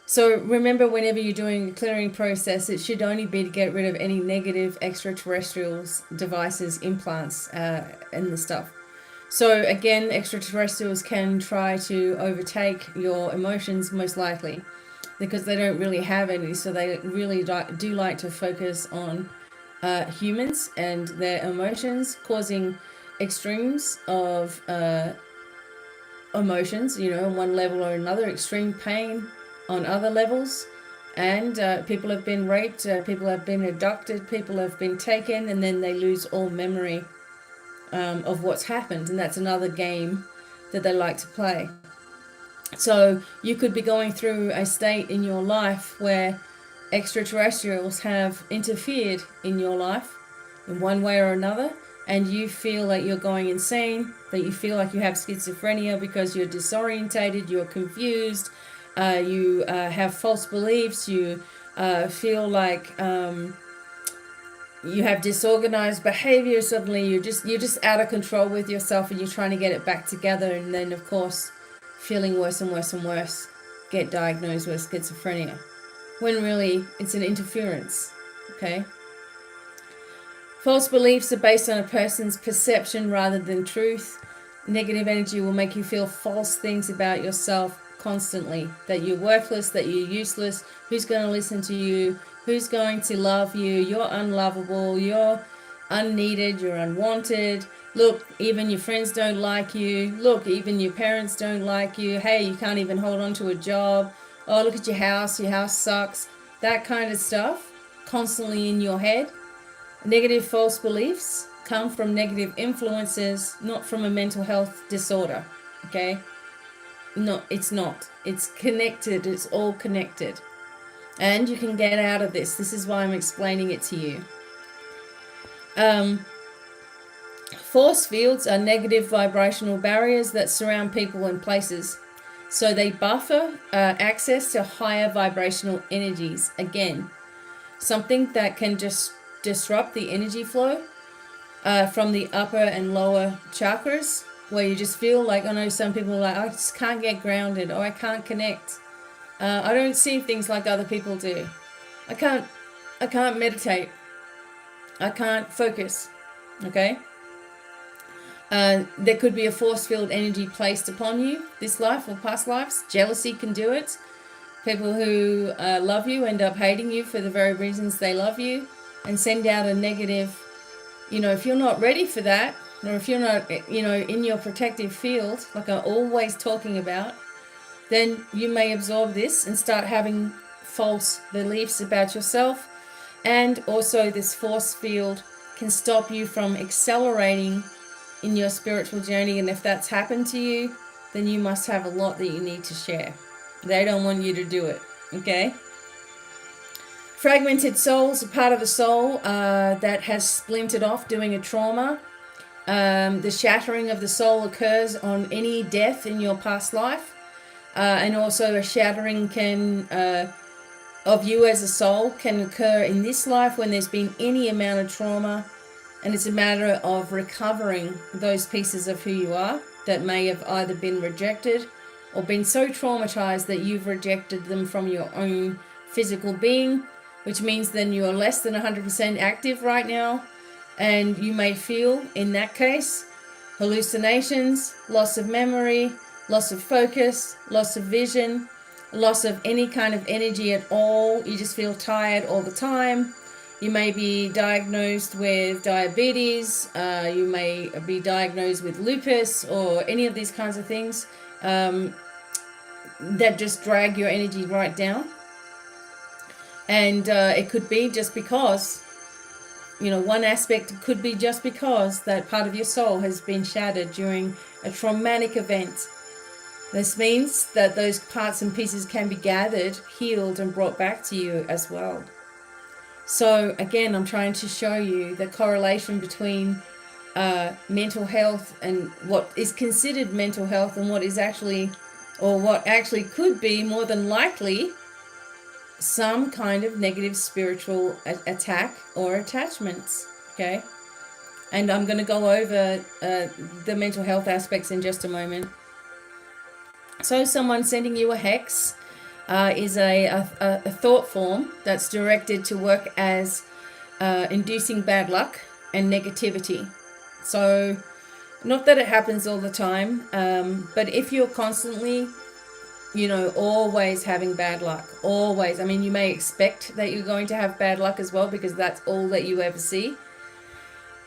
So remember, whenever you're doing a clearing process, it should only be to get rid of any negative extraterrestrials, devices, implants, and the stuff. So again, extraterrestrials can try to overtake your emotions most likely because they don't really have any. So they really do like to focus on humans and their emotions, causing extremes of emotions, on one level or another, extreme pain on other levels. And people have been raped, people have been abducted, people have been taken, and then they lose all memory of what's happened. And that's another game that they like to play. So you could be going through a state in your life where extraterrestrials have interfered in your life in one way or another, and you feel like you're going insane, that you feel like you have schizophrenia because you're disorientated, you're confused, you have false beliefs, you feel like you have disorganized behavior. Suddenly you're just out of control with yourself, and you're trying to get it back together, and then of course feeling worse and worse and worse, get diagnosed with schizophrenia, when really it's an interference. Okay. False beliefs are based on a person's perception rather than truth. Negative energy will make you feel false things about yourself constantly, that you're worthless, that you're useless, who's going to listen to you, who's going to love you, you're unlovable, you're unneeded, you're unwanted. Look, even your friends don't like you. Look, even your parents don't like you. Hey, you can't even hold on to a job. Oh, look at your house sucks. That kind of stuff constantly in your head. Negative false beliefs come from negative influences, not from a mental health disorder. Okay? No, it's not. It's connected. It's all connected. And you can get out of this. This is why I'm explaining it to you. Force fields are negative vibrational barriers that surround people and places. So they buffer access to higher vibrational energies. Again, something that can just disrupt the energy flow from the upper and lower chakras, where you just feel like, I know some people are like, I just can't get grounded, or I can't connect. I don't see things like other people do. I can't meditate. I can't focus. Okay? There could be a force field energy placed upon you this life or past lives. Jealousy can do it. People who love you end up hating you for the very reasons they love you, and send out a negative, if you're not ready for that, or if you're not, in your protective field, like I'm always talking about, then you may absorb this and start having false beliefs about yourself. And also this force field can stop you from accelerating in your spiritual journey. And if that's happened to you, then you must have a lot that you need to share. They don't want you to do it. Okay? Fragmented souls are part of the soul that has splintered off during a trauma. The shattering of the soul occurs on any death in your past life. And also a shattering of you as a soul can occur in this life when there's been any amount of trauma. And it's a matter of recovering those pieces of who you are that may have either been rejected or been so traumatized that you've rejected them from your own physical being, which means then you are less than 100% active right now. And you may feel, in that case, hallucinations, loss of memory, loss of focus, loss of vision, loss of any kind of energy at all. You just feel tired all the time. You may be diagnosed with diabetes. You may be diagnosed with lupus or any of these kinds of things that just drag your energy right down. And it could be just because, one aspect could be just because that part of your soul has been shattered during a traumatic event. This means that those parts and pieces can be gathered, healed, and brought back to you as well. So again, I'm trying to show you the correlation between mental health and what is considered mental health and what is actually, or what actually could be more than likely, some kind of negative spiritual attack or attachments. Okay, and I'm going to go over the mental health aspects in just a moment. So someone sending you a hex is a thought form that's directed to work as inducing bad luck and negativity. So not that it happens all the time, but if you're constantly, always having bad luck, always, you may expect that you're going to have bad luck as well because that's all that you ever see.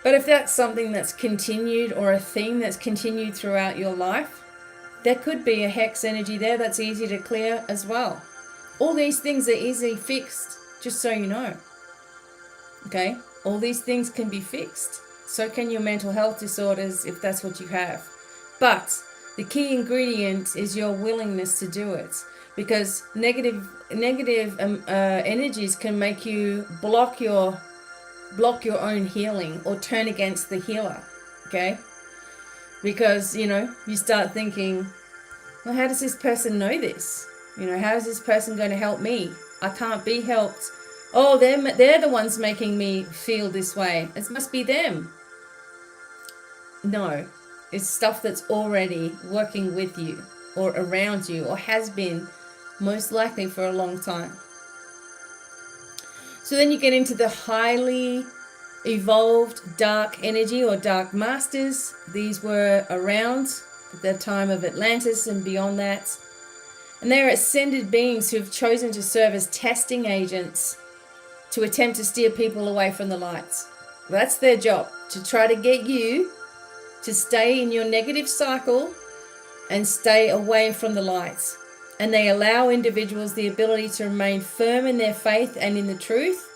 But if that's something that's continued or a theme that's continued throughout your life, there could be a hex energy there that's easy to clear as well. All these things are easily fixed, just so you know. Okay? All these things can be fixed. So can your mental health disorders if that's what you have. But the key ingredient is your willingness to do it. Because negative energies can make you block your own healing or turn against the healer. Okay? Because, you start thinking, well, how does this person know this? How is this person going to help me? I can't be helped. Oh, they're the ones making me feel this way. It must be them. No, it's stuff that's already working with you or around you or has been most likely for a long time. So then you get into the highly evolved dark energy or dark masters. These were around at the time of Atlantis and beyond that. And they're ascended beings who have chosen to serve as testing agents to attempt to steer people away from the lights. That's their job, to try to get you to stay in your negative cycle and stay away from the lights. And they allow individuals the ability to remain firm in their faith and in the truth.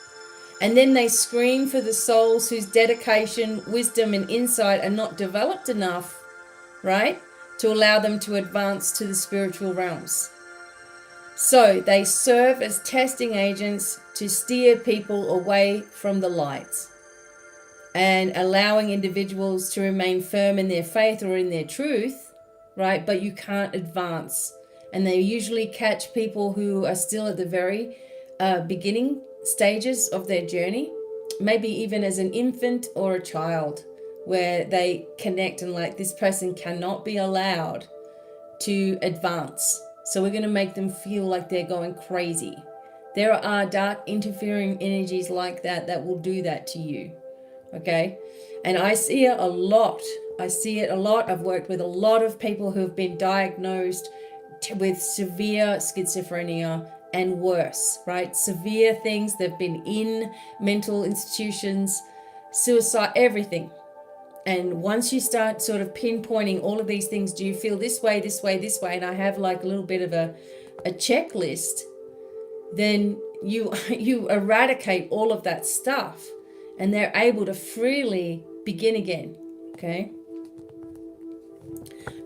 And then they screen for the souls whose dedication, wisdom, and insight are not developed enough, right, to allow them to advance to the spiritual realms. So they serve as testing agents to steer people away from the light and allowing individuals to remain firm in their faith or in their truth, right, but you can't advance. And they usually catch people who are still at the very beginning stages of their journey, maybe even as an infant or a child, where they connect and like, this person cannot be allowed to advance. So we're going to make them feel like they're going crazy. There are dark interfering energies like that will do that to you. Okay? And I see it a lot. I've worked with a lot of people who have been diagnosed with severe schizophrenia and worse, right? Severe things. They've been in mental institutions, suicide, everything. And once you start sort of pinpointing all of these things, do you feel this way, this way, this way? And I have like a little bit of a checklist. Then you eradicate all of that stuff and they're able to freely begin again. Okay.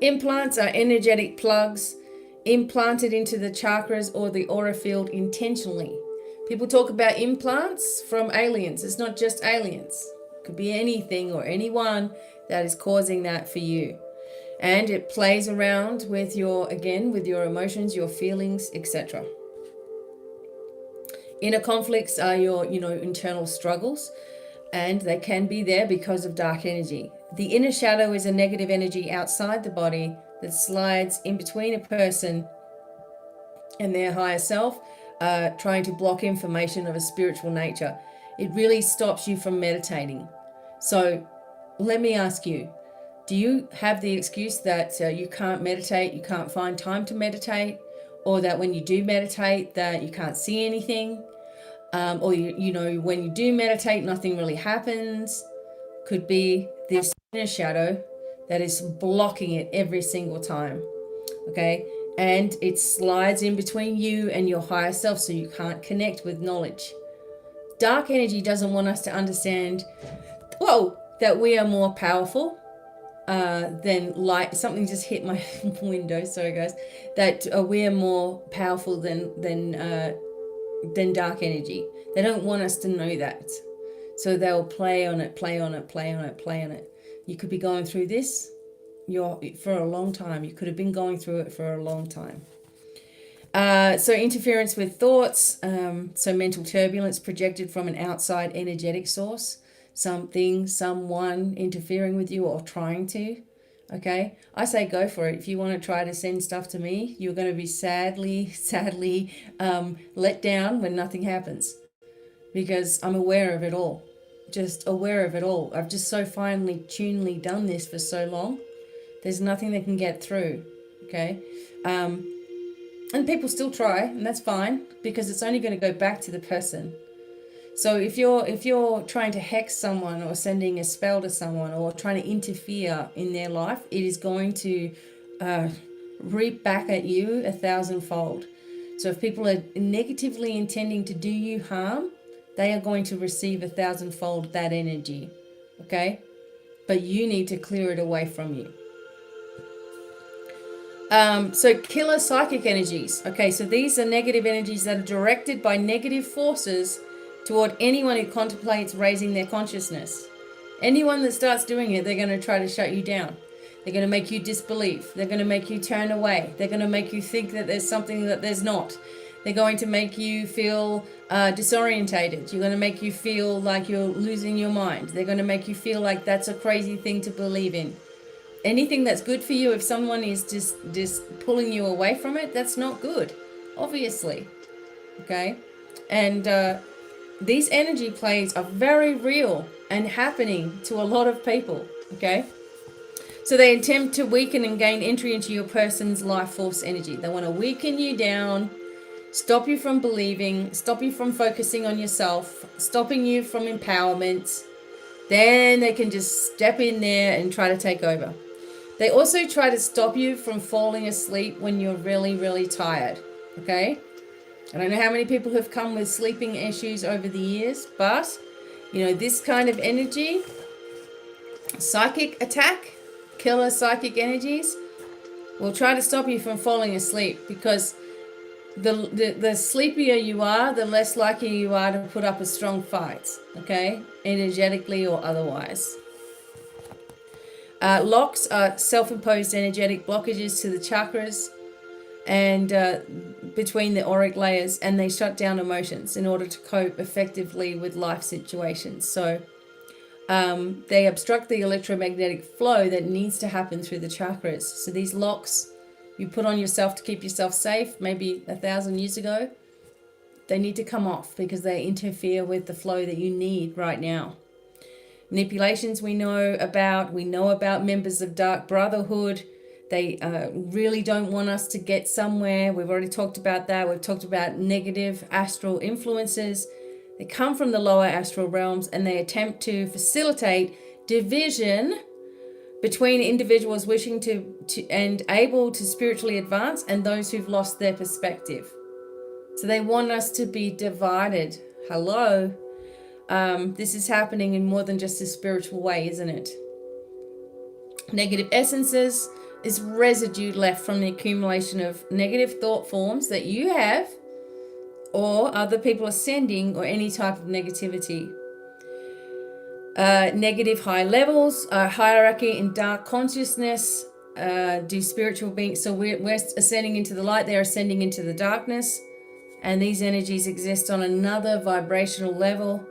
Implants are energetic plugs implanted into the chakras or the aura field intentionally. People talk about implants from aliens. It's not just aliens. It could be anything or anyone that is causing that for you. And it plays around with your emotions, your feelings, etc. Inner conflicts are your, internal struggles, and they can be there because of dark energy. The inner shadow is a negative energy outside the body that slides in between a person and their higher self, trying to block information of a spiritual nature. It really stops you from meditating. So let me ask you, do you have the excuse that you can't meditate, you can't find time to meditate, or that when you do meditate that you can't see anything? or when you do meditate, nothing really happens. Could be this inner shadow that is blocking it every single time. Okay, and it slides in between you and your higher self, so you can't connect with knowledge. Dark energy doesn't want us to understand, that we are more powerful than light. Something just hit my window, sorry guys. That we are more powerful than dark energy. They don't want us to know that. So they'll play on it. You could be going through this for a long time. You could have been going through it for a long time. So interference with thoughts, so mental turbulence projected from an outside energetic source, someone interfering with you or trying to. Okay, I say go for it. If you want to try to send stuff to me, you're going to be sadly let down when nothing happens, because I'm aware of it all. Just aware of it all. I've just so finely tunedly done this for so long. There's nothing that can get through. Okay, and people still try, and that's fine, because it's only going to go back to the person. So if you're trying to hex someone or sending a spell to someone or trying to interfere in their life, it is going to reap back at you 1,000-fold. So if people are negatively intending to do you harm, they are going to receive 1,000-fold that energy. Okay? But you need to clear it away from you. So killer psychic energies. Okay, so these are negative energies that are directed by negative forces toward anyone who contemplates raising their consciousness. Anyone that starts doing it, they're going to try to shut you down. They're going to make you disbelieve. They're going to make you turn away. They're going to make you think that there's something that there's not. They're going to make you feel disorientated. You're going to make you feel like you're losing your mind. They're going to make you feel like that's a crazy thing to believe in. Anything that's good for you, if someone is just pulling you away from it, that's not good, obviously. Okay? And these energy plays are very real and happening to a lot of people. Okay? So they attempt to weaken and gain entry into your person's life force energy. They want to weaken you down, stop you from believing, stop you from focusing on yourself, stopping you from empowerment. Then they can just step in there and try to take over. They also try to stop you from falling asleep when you're really, really tired. Okay? I don't know how many people have come with sleeping issues over the years, but, this kind of energy, psychic attack, killer psychic energies, will try to stop you from falling asleep, because the sleepier you are, the less likely you are to put up a strong fight, okay? Energetically or otherwise. Locks are self-imposed energetic blockages to the chakras and between the auric layers, and they shut down emotions in order to cope effectively with life situations. So they obstruct the electromagnetic flow that needs to happen through the chakras. So these locks you put on yourself to keep yourself safe, maybe 1,000 years ago, they need to come off because they interfere with the flow that you need right now. Manipulations we know about members of Dark Brotherhood. They really don't want us to get somewhere. We've already talked about that. We've talked about negative astral influences. They come from the lower astral realms, and they attempt to facilitate division between individuals wishing to and able to spiritually advance and those who've lost their perspective. So they want us to be divided. Hello. This is happening in more than just a spiritual way, isn't it? Negative essences is residue left from the accumulation of negative thought forms that you have or other people are sending, or any type of negativity. Negative high levels, hierarchy in dark consciousness, do spiritual beings. So we're ascending into the light, they're ascending into the darkness, and these energies exist on another vibrational level.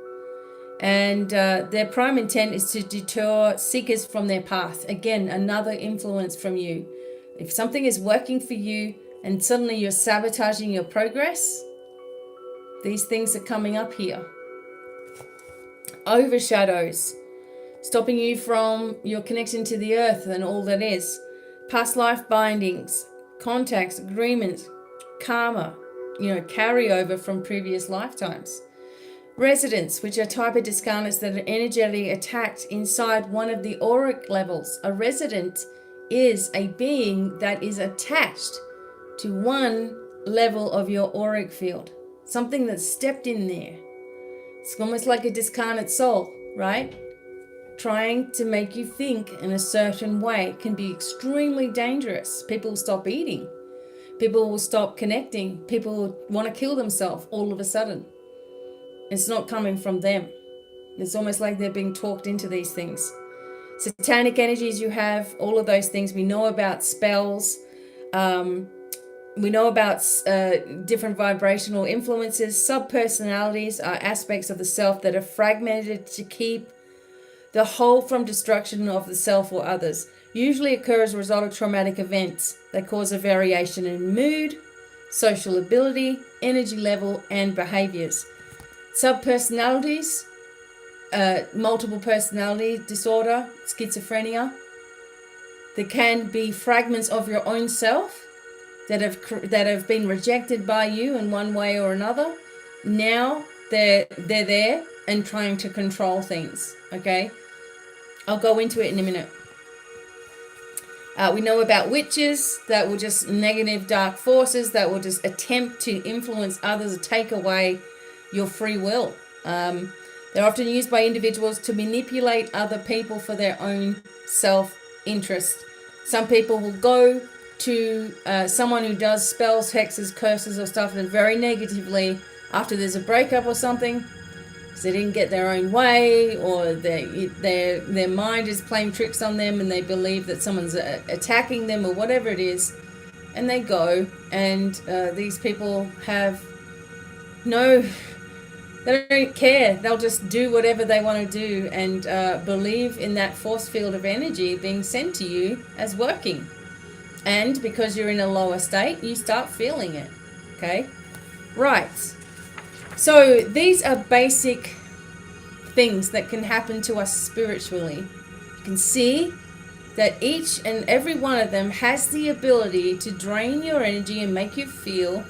And their prime intent is to deter seekers from their path. Again, another influence from you. If something is working for you and suddenly you're sabotaging your progress, these things are coming up here. Overshadows, stopping you from your connection to the earth and all that is. Past life bindings, contacts, agreements, karma, carryover from previous lifetimes. Residents, which are type of discarnates that are energetically attacked inside one of the auric levels. A resident is a being that is attached to one level of your auric field. Something that's stepped in there. It's almost like a discarnate soul, right? Trying to make you think in a certain way can be extremely dangerous. People will stop eating. People will stop connecting. People will want to kill themselves all of a sudden. It's not coming from them. It's almost like they're being talked into these things. Satanic energies you have, all of those things. We know about spells. We know about different vibrational influences. Subpersonalities are aspects of the self that are fragmented to keep the whole from destruction of the self or others. Usually occur as a result of traumatic events that cause a variation in mood, social ability, energy level, and behaviors. Subpersonalities, multiple personality disorder, schizophrenia. There can be fragments of your own self that have been rejected by you in one way or another. Now they're there and trying to control things. Okay, I'll go into it in a minute. We know about witches that will just negative dark forces that will just attempt to influence others or take away your free will. They're often used by individuals to manipulate other people for their own self-interest. Some people will go to someone who does spells, hexes, curses or stuff and very negatively after there's a breakup or something, because they didn't get their own way, or their mind is playing tricks on them and they believe that someone's attacking them or whatever it is, and they go and these people have they don't care. They'll just do whatever they want to do and believe in that force field of energy being sent to you as working. And because you're in a lower state, you start feeling it. Okay? Right. So these are basic things that can happen to us spiritually. You can see that each and every one of them has the ability to drain your energy and make you feel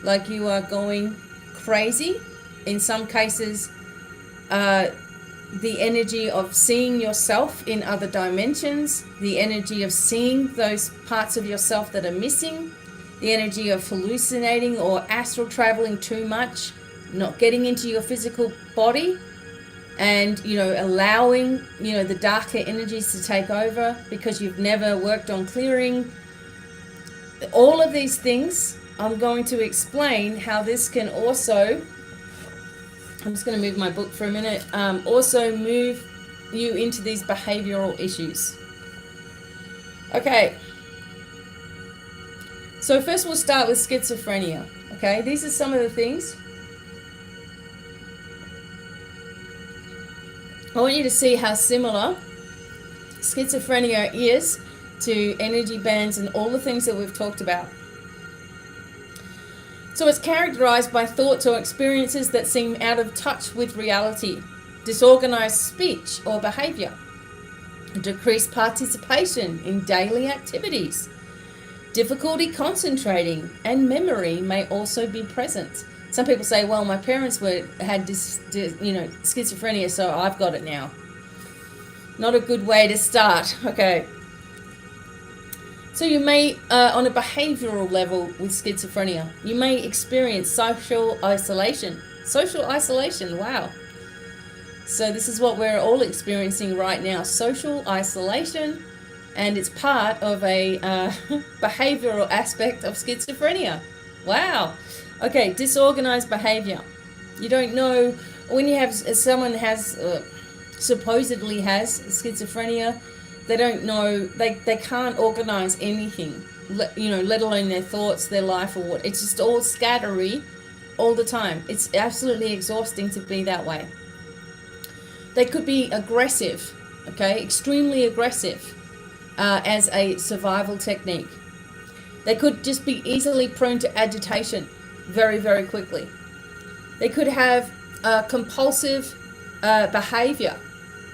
like you are going crazy. In some cases, the energy of seeing yourself in other dimensions, the energy of seeing those parts of yourself that are missing, the energy of hallucinating or astral traveling too much, not getting into your physical body, and allowing the darker energies to take over because you've never worked on clearing. All of these things, I'm going to explain how this can also, I'm just going to move my book for a minute, also move you into these behavioral issues. Okay. So first we'll start with schizophrenia. Okay, these are some of the things. I want you to see how similar schizophrenia is to energy bands and all the things that we've talked about. So it's characterized by thoughts or experiences that seem out of touch with reality, disorganized speech or behavior, decreased participation in daily activities, difficulty concentrating, and memory may also be present. Some people say, well, my parents had schizophrenia, so I've got it now. Not a good way to start. Okay. So you may, on a behavioral level with schizophrenia, you may experience social isolation. Social isolation, wow. So this is what we're all experiencing right now, social isolation, and it's part of a behavioral aspect of schizophrenia. Wow. Okay, disorganized behavior. You don't know, when you have someone has supposedly has schizophrenia, they don't know, they can't organize anything, let alone their thoughts, their life, or what. It's just all scattery all the time. It's absolutely exhausting to be that way. They could be aggressive, okay, extremely aggressive as a survival technique. They could just be easily prone to agitation very, very quickly. They could have compulsive behavior,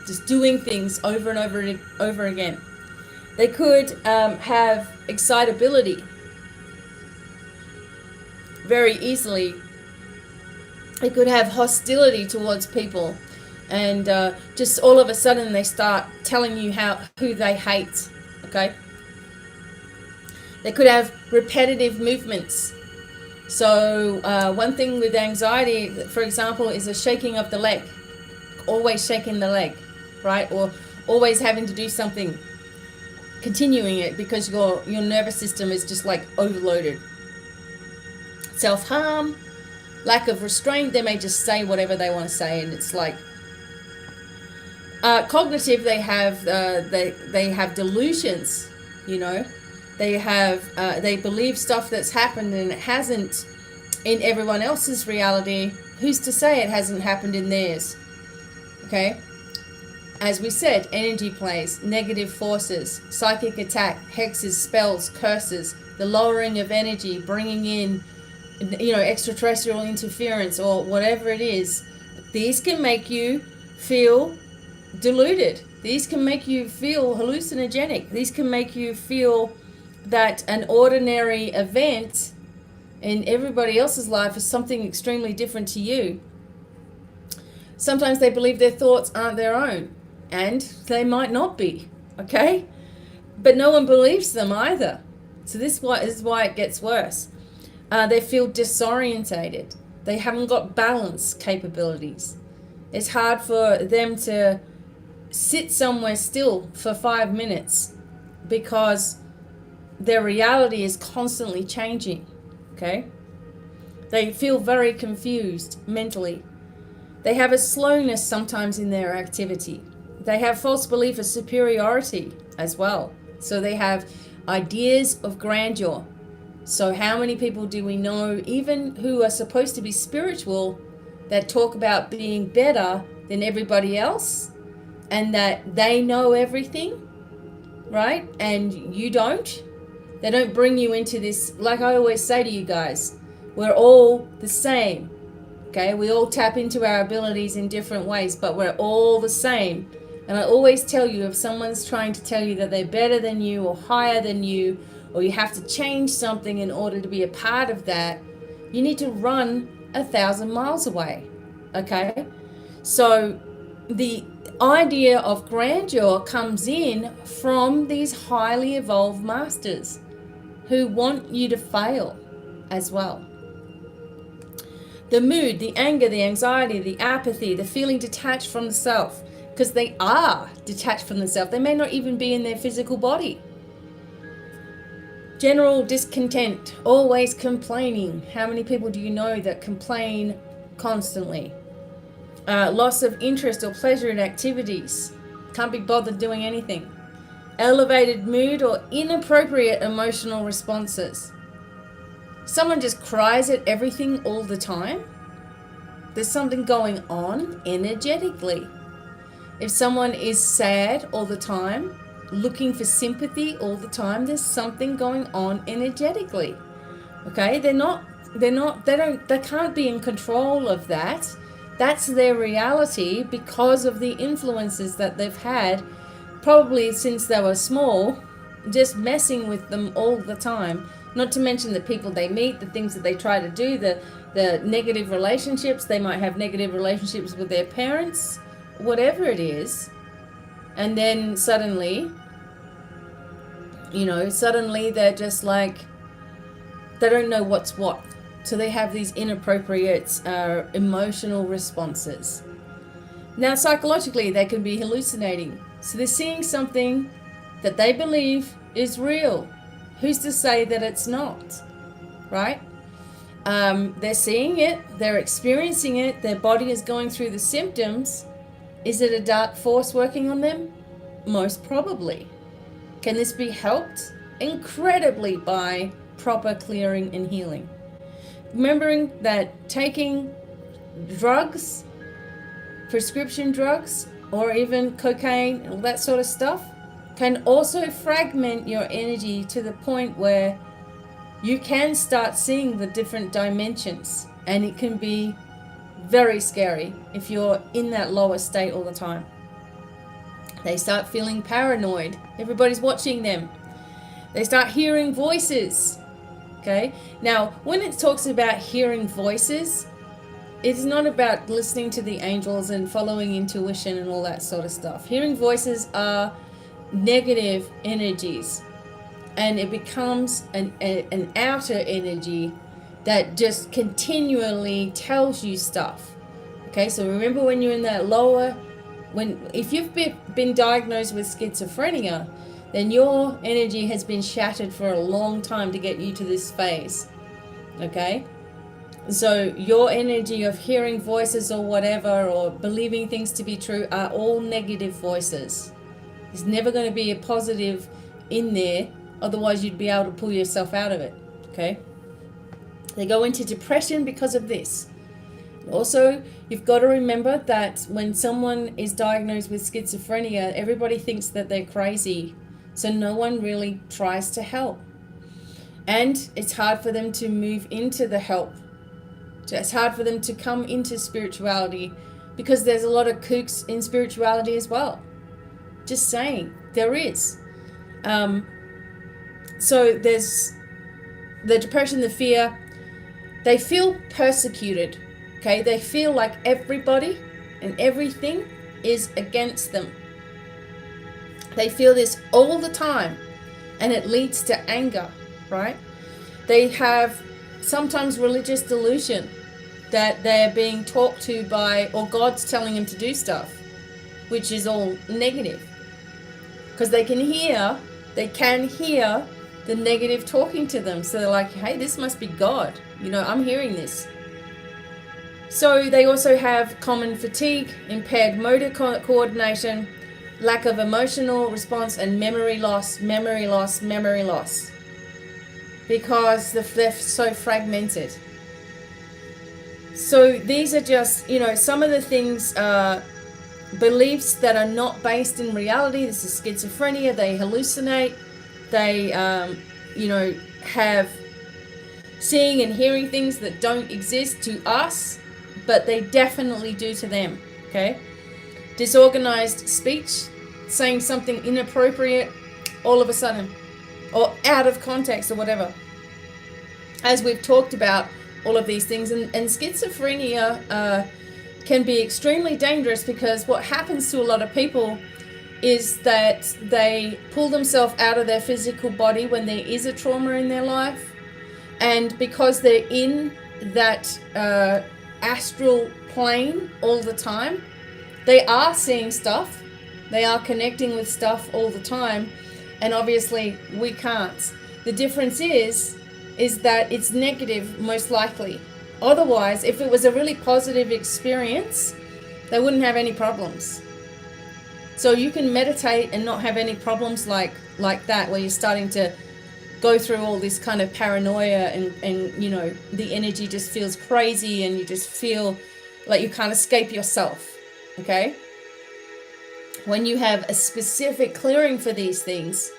just doing things over and over again. They could have excitability very easily They could have hostility towards people, and just all of a sudden they start telling you who they hate. Okay. They could have repetitive movements. So one thing with anxiety, for example, is a shaking of the leg. Always shaking the leg, right? Or always having to do something, continuing it because your nervous system is just like overloaded. Self-harm, lack of restraint. They may just say whatever they want to say, and it's like cognitive. They have delusions, you know. They believe stuff that's happened and it hasn't in everyone else's reality. Who's to say it hasn't happened in theirs? Okay. As we said, energy plays, negative forces, psychic attack, hexes, spells, curses, the lowering of energy, bringing in, extraterrestrial interference or whatever it is. These can make you feel deluded. These can make you feel hallucinogenic. These can make you feel that an ordinary event in everybody else's life is something extremely different to you. Sometimes they believe their thoughts aren't their own, and they might not be, okay? But no one believes them either. So this is why it gets worse. They feel disorientated. They haven't got balance capabilities. It's hard for them to sit somewhere still for 5 minutes because their reality is constantly changing, okay? They feel very confused mentally. They have a slowness sometimes in their activity. They have false belief of superiority as well. So they have ideas of grandeur. So how many people do we know, even who are supposed to be spiritual, that talk about being better than everybody else and that they know everything, right? And you don't? They don't bring you into this, like I always say to you guys, we're all the same, okay? We all tap into our abilities in different ways, but we're all the same. And I always tell you, if someone's trying to tell you that they're better than you or higher than you, or you have to change something in order to be a part of that, you need to run 1,000 miles away, okay? So the idea of grandeur comes in from these highly evolved masters who want you to fail as well. The mood, the anger, the anxiety, the apathy, the feeling detached from the self, because they are detached from the self. They may not even be in their physical body. General discontent, always complaining. How many people do you know that complain constantly? Loss of interest or pleasure in activities. Can't be bothered doing anything. Elevated mood or inappropriate emotional responses. Someone just cries at everything all the time. There's something going on energetically. If someone is sad all the time, looking for sympathy all the time, there's something going on energetically. Okay? They can't be in control of that. That's their reality because of the influences that they've had probably since they were small, just messing with them all the time. Not to mention the people they meet, the things that they try to do, the negative relationships. They might have negative relationships with their parents, whatever it is. And then suddenly they're just like, they don't know what's what. So they have these inappropriate emotional responses. Now, psychologically, they can be hallucinating. So they're seeing something that they believe is real. Who's to say that it's not, right? They're seeing it, they're experiencing it, their body is going through the symptoms. Is it a dark force working on them? Most probably. Can this be helped? Incredibly, by proper clearing and healing. Remembering that taking drugs, prescription drugs, or even cocaine, all that sort of stuff, can also fragment your energy to the point where you can start seeing the different dimensions, and it can be very scary if you're in that lower state all the time. They start feeling paranoid. Everybody's watching them. They start hearing voices. Okay? Now, when it talks about hearing voices, it's not about listening to the angels and following intuition and all that sort of stuff. Hearing voices are negative energies, and it becomes an outer energy that just continually tells you stuff. Okay, so remember when you're in that lower, if you've been diagnosed with schizophrenia, then your energy has been shattered for a long time to get you to this phase. Okay, so your energy of hearing voices or whatever, or believing things to be true, are all negative voices. There's never going to be a positive in there, otherwise you'd be able to pull yourself out of it. Okay, they go into depression because of this. Also, you've got to remember that when someone is diagnosed with schizophrenia, everybody thinks that they're crazy, so no one really tries to help. And it's hard for them to move into the help. It's hard for them to come into spirituality because there's a lot of kooks in spirituality as well. Just saying, there is. So there's the depression, the fear. They feel persecuted. Okay, they feel like everybody and everything is against them. They feel this all the time, and it leads to anger, right? They have sometimes religious delusion that they're being talked to by, or God's telling them to do stuff, which is all negative. Because they can hear the negative talking to them. So they're like, hey, this must be God. I'm hearing this. So they also have common fatigue, impaired motor coordination, lack of emotional response, and memory loss, because they're so fragmented. So these are just, some of the things, beliefs that are not based in reality. This is schizophrenia. They hallucinate. They, have seeing and hearing things that don't exist to us, but they definitely do to them. Okay, disorganized speech, saying something inappropriate all of a sudden, or out of context or whatever. As we've talked about all of these things, and schizophrenia can be extremely dangerous, because what happens to a lot of people is that they pull themselves out of their physical body when there is a trauma in their life, and because they're in that astral plane all the time, they are seeing stuff, they are connecting with stuff all the time, and obviously we can't. The difference is that it's negative, most likely. Otherwise, if it was a really positive experience, they wouldn't have any problems. So you can meditate and not have any problems like that, where you're starting to go through all this kind of paranoia, and the energy just feels crazy, and you just feel like you can't escape yourself. Okay? When you have a specific clearing for these things,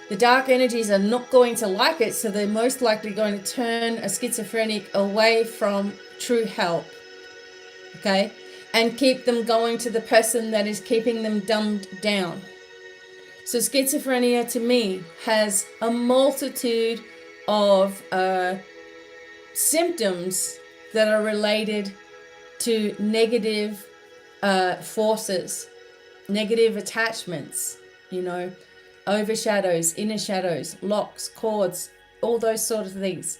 the dark energies are not going to like it, so they're most likely going to turn a schizophrenic away from true help. Okay? And keep them going to the person that is keeping them dumbed down. So schizophrenia, to me, has a multitude of symptoms that are related to negative forces, negative attachments, overshadows, inner shadows, locks, chords, all those sort of things,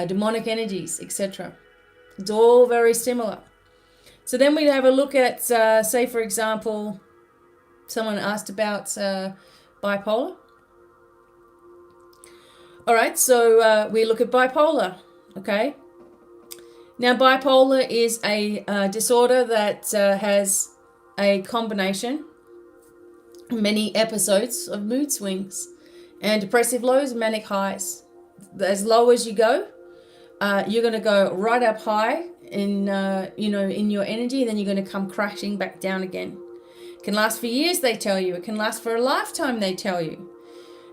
demonic energies, etc. It's all very similar. So then we have a look at, say, for example, someone asked about bipolar. All right, so we look at bipolar, okay? Now, bipolar is a disorder that has a combination, many episodes of mood swings and depressive lows, manic highs. As low as you go, you're going to go right up high in your energy, then you're going to come crashing back down again. It can last for years, they tell you. It can last for a lifetime, they tell you.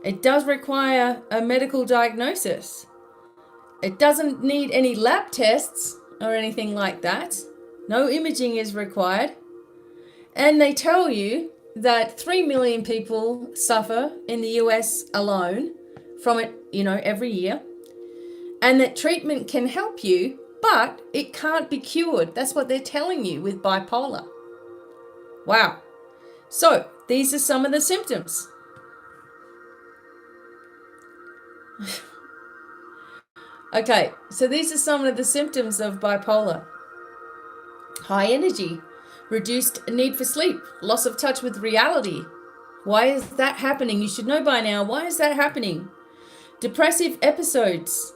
It does require a medical diagnosis. It doesn't need any lab tests or anything like that. No imaging is required. And they tell you that 3 million people suffer in the US alone from it, every year. And that treatment can help you but it can't be cured. That's what they're telling you with bipolar. Wow. So these are some of the symptoms. Okay, so these are some of the symptoms of bipolar. High energy, reduced need for sleep, loss of touch with reality. Why is that happening? You should know by now. Why is that happening? Depressive episodes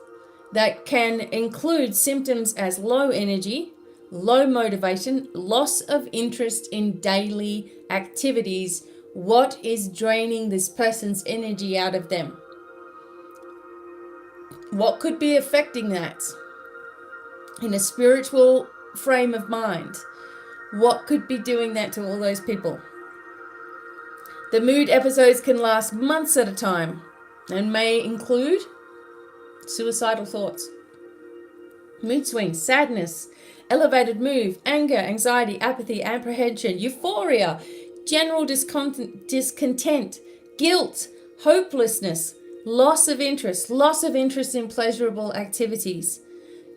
that can include symptoms as low energy, low motivation, loss of interest in daily activities. What is draining this person's energy out of them? What could be affecting that? In a spiritual frame of mind, what could be doing that to all those people? The mood episodes can last months at a time and may include suicidal thoughts, mood swings, sadness, elevated mood, anger, anxiety, apathy, apprehension, euphoria, general discontent, guilt, hopelessness, loss of interest in pleasurable activities,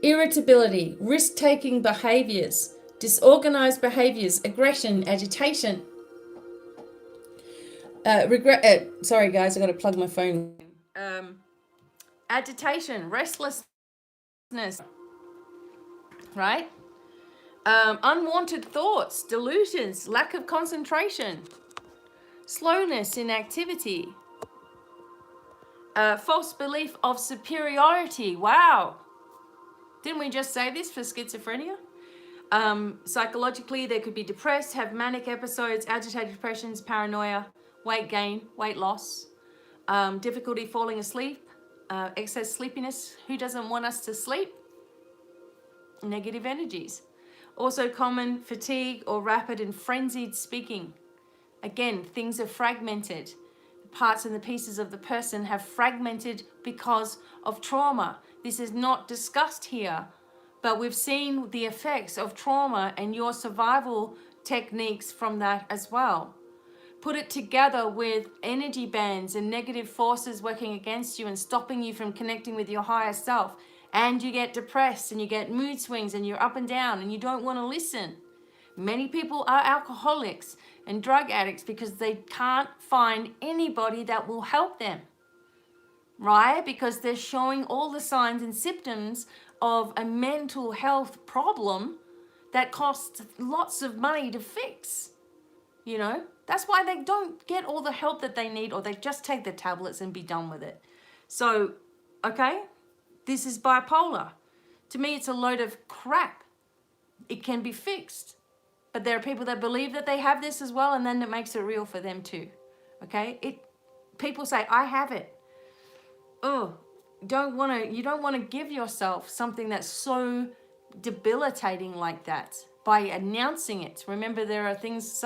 irritability, risk-taking behaviors, disorganized behaviors, aggression, agitation. Sorry guys, I got to plug my phone. Agitation, restlessness, right? Unwanted thoughts, delusions, lack of concentration, slowness in activity, false belief of superiority. Wow. Didn't we just say this for schizophrenia? Psychologically, they could be depressed, have manic episodes, agitated depressions, paranoia, weight gain, weight loss, difficulty falling asleep, excess sleepiness. Who doesn't want us to sleep? Negative energies. Also common fatigue or rapid and frenzied speaking. Again, things are fragmented. The parts and the pieces of the person have fragmented because of trauma. This is not discussed here, but we've seen the effects of trauma and your survival techniques from that as well. Put it together with energy bands and negative forces working against you and stopping you from connecting with your higher self. And you get depressed and you get mood swings and you're up and down and you don't want to listen. Many people are alcoholics and drug addicts because they can't find anybody that will help them, right? Because they're showing all the signs and symptoms of a mental health problem that costs lots of money to fix, you know? That's why they don't get all the help that they need, or they just take the tablets and be done with it. So, okay, this is bipolar. To me, it's a load of crap. It can be fixed. But there are people that believe that they have this as well, and then it makes it real for them too. Okay? People say, I have it. Oh, you don't want to give yourself something that's so debilitating like that by announcing it. Remember, there are things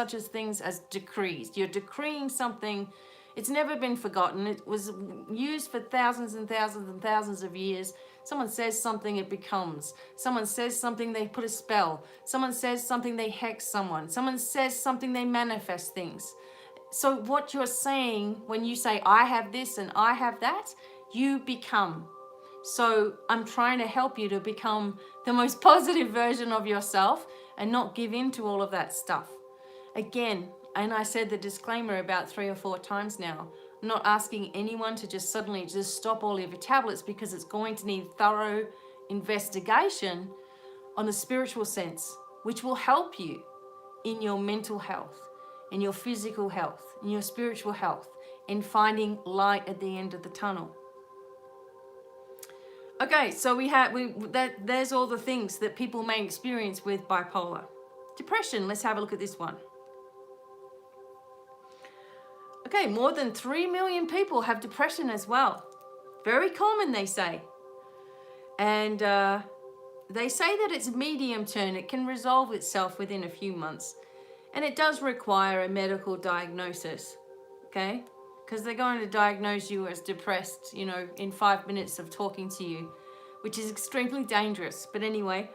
as decrees. You're decreeing something. It's never been forgotten. It was used for thousands and thousands and thousands of years. Someone says something, it becomes. Someone says something, they put a spell. Someone says something, they hex someone. Someone says something, they manifest things. So what you're saying when you say, I have this and I have that, you become. So I'm trying to help you to become the most positive version of yourself and not give in to all of that stuff. Again, and I said the disclaimer about 3 or 4 times now, I'm not asking anyone to just suddenly just stop all of your tablets, because it's going to need thorough investigation on the spiritual sense, which will help you in your mental health, in your physical health, in your spiritual health, in finding light at the end of the tunnel. Okay, so there's all the things that people may experience with bipolar. Depression, let's have a look at this one. Okay, more than 3 million people have depression as well. Very common, they say. And they say that it's medium term. It can resolve itself within a few months. And it does require a medical diagnosis, okay? Because they're going to diagnose you as depressed, you know, in 5 minutes of talking to you, which is extremely dangerous. But anyway,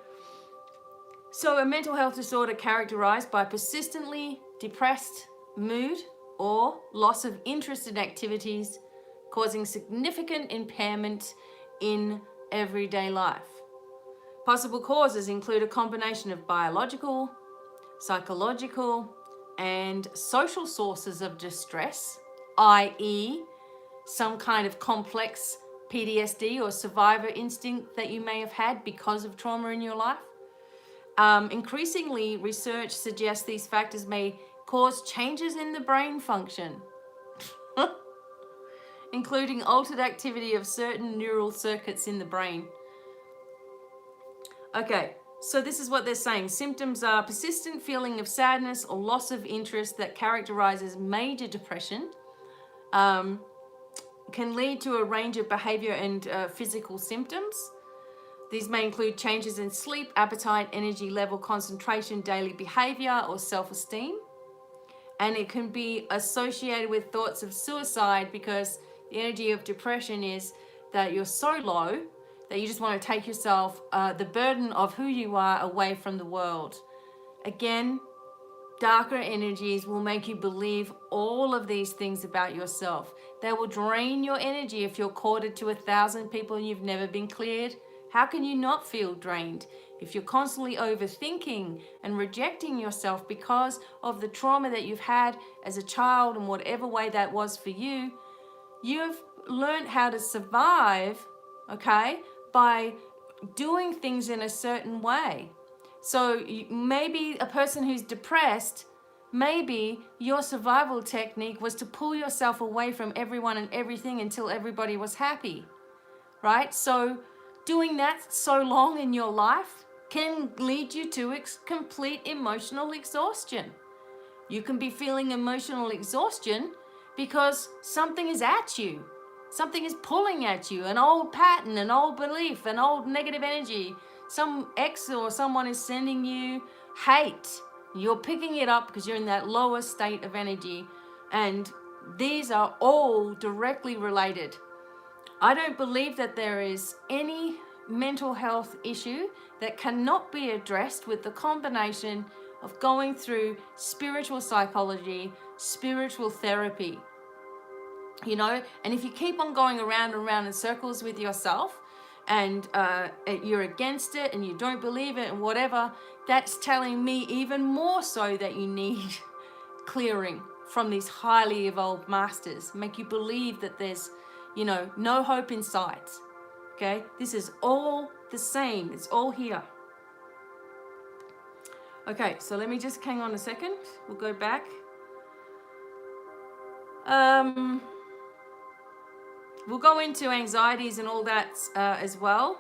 so a mental health disorder characterized by persistently depressed mood or loss of interest in activities, causing significant impairment in everyday life. Possible causes include a combination of biological, psychological, and social sources of distress, i.e., some kind of complex PTSD or survivor instinct that you may have had because of trauma in your life. Increasingly, research suggests these factors may cause changes in the brain function, including altered activity of certain neural circuits in the brain. Okay, so this is what they're saying. Symptoms are persistent feeling of sadness or loss of interest that characterizes major depression, can lead to a range of behavior and physical symptoms. These may include changes in sleep, appetite, energy level, concentration, daily behavior, or self-esteem. And it can be associated with thoughts of suicide because the energy of depression is that you're so low that you just want to take yourself, the burden of who you are, away from the world. Again, darker energies will make you believe all of these things about yourself. They will drain your energy. If you're courted to 1,000 people and you've never been cleared, how can you not feel drained? If you're constantly overthinking and rejecting yourself because of the trauma that you've had as a child and whatever way that was for you, you've learned how to survive, okay, by doing things in a certain way. So maybe a person who's depressed, maybe your survival technique was to pull yourself away from everyone and everything until everybody was happy, right? So doing that so long in your life can lead you to complete emotional exhaustion. You can be feeling emotional exhaustion because something is at you. Something is pulling at you, an old pattern, an old belief, an old negative energy. Some ex or someone is sending you hate. You're picking it up because you're in that lower state of energy. And these are all directly related. I don't believe that there is any mental health issue that cannot be addressed with the combination of going through spiritual psychology, spiritual therapy. You know, and if you keep on going around and around in circles with yourself and you're against it and you don't believe it and whatever, that's telling me even more so that you need clearing from these highly evolved masters. Make you believe that there's, you know, no hope in sight. Okay, this is all the same. It's all here. Okay, so let me just hang on a second. We'll go back. We'll go into anxieties and all that as well.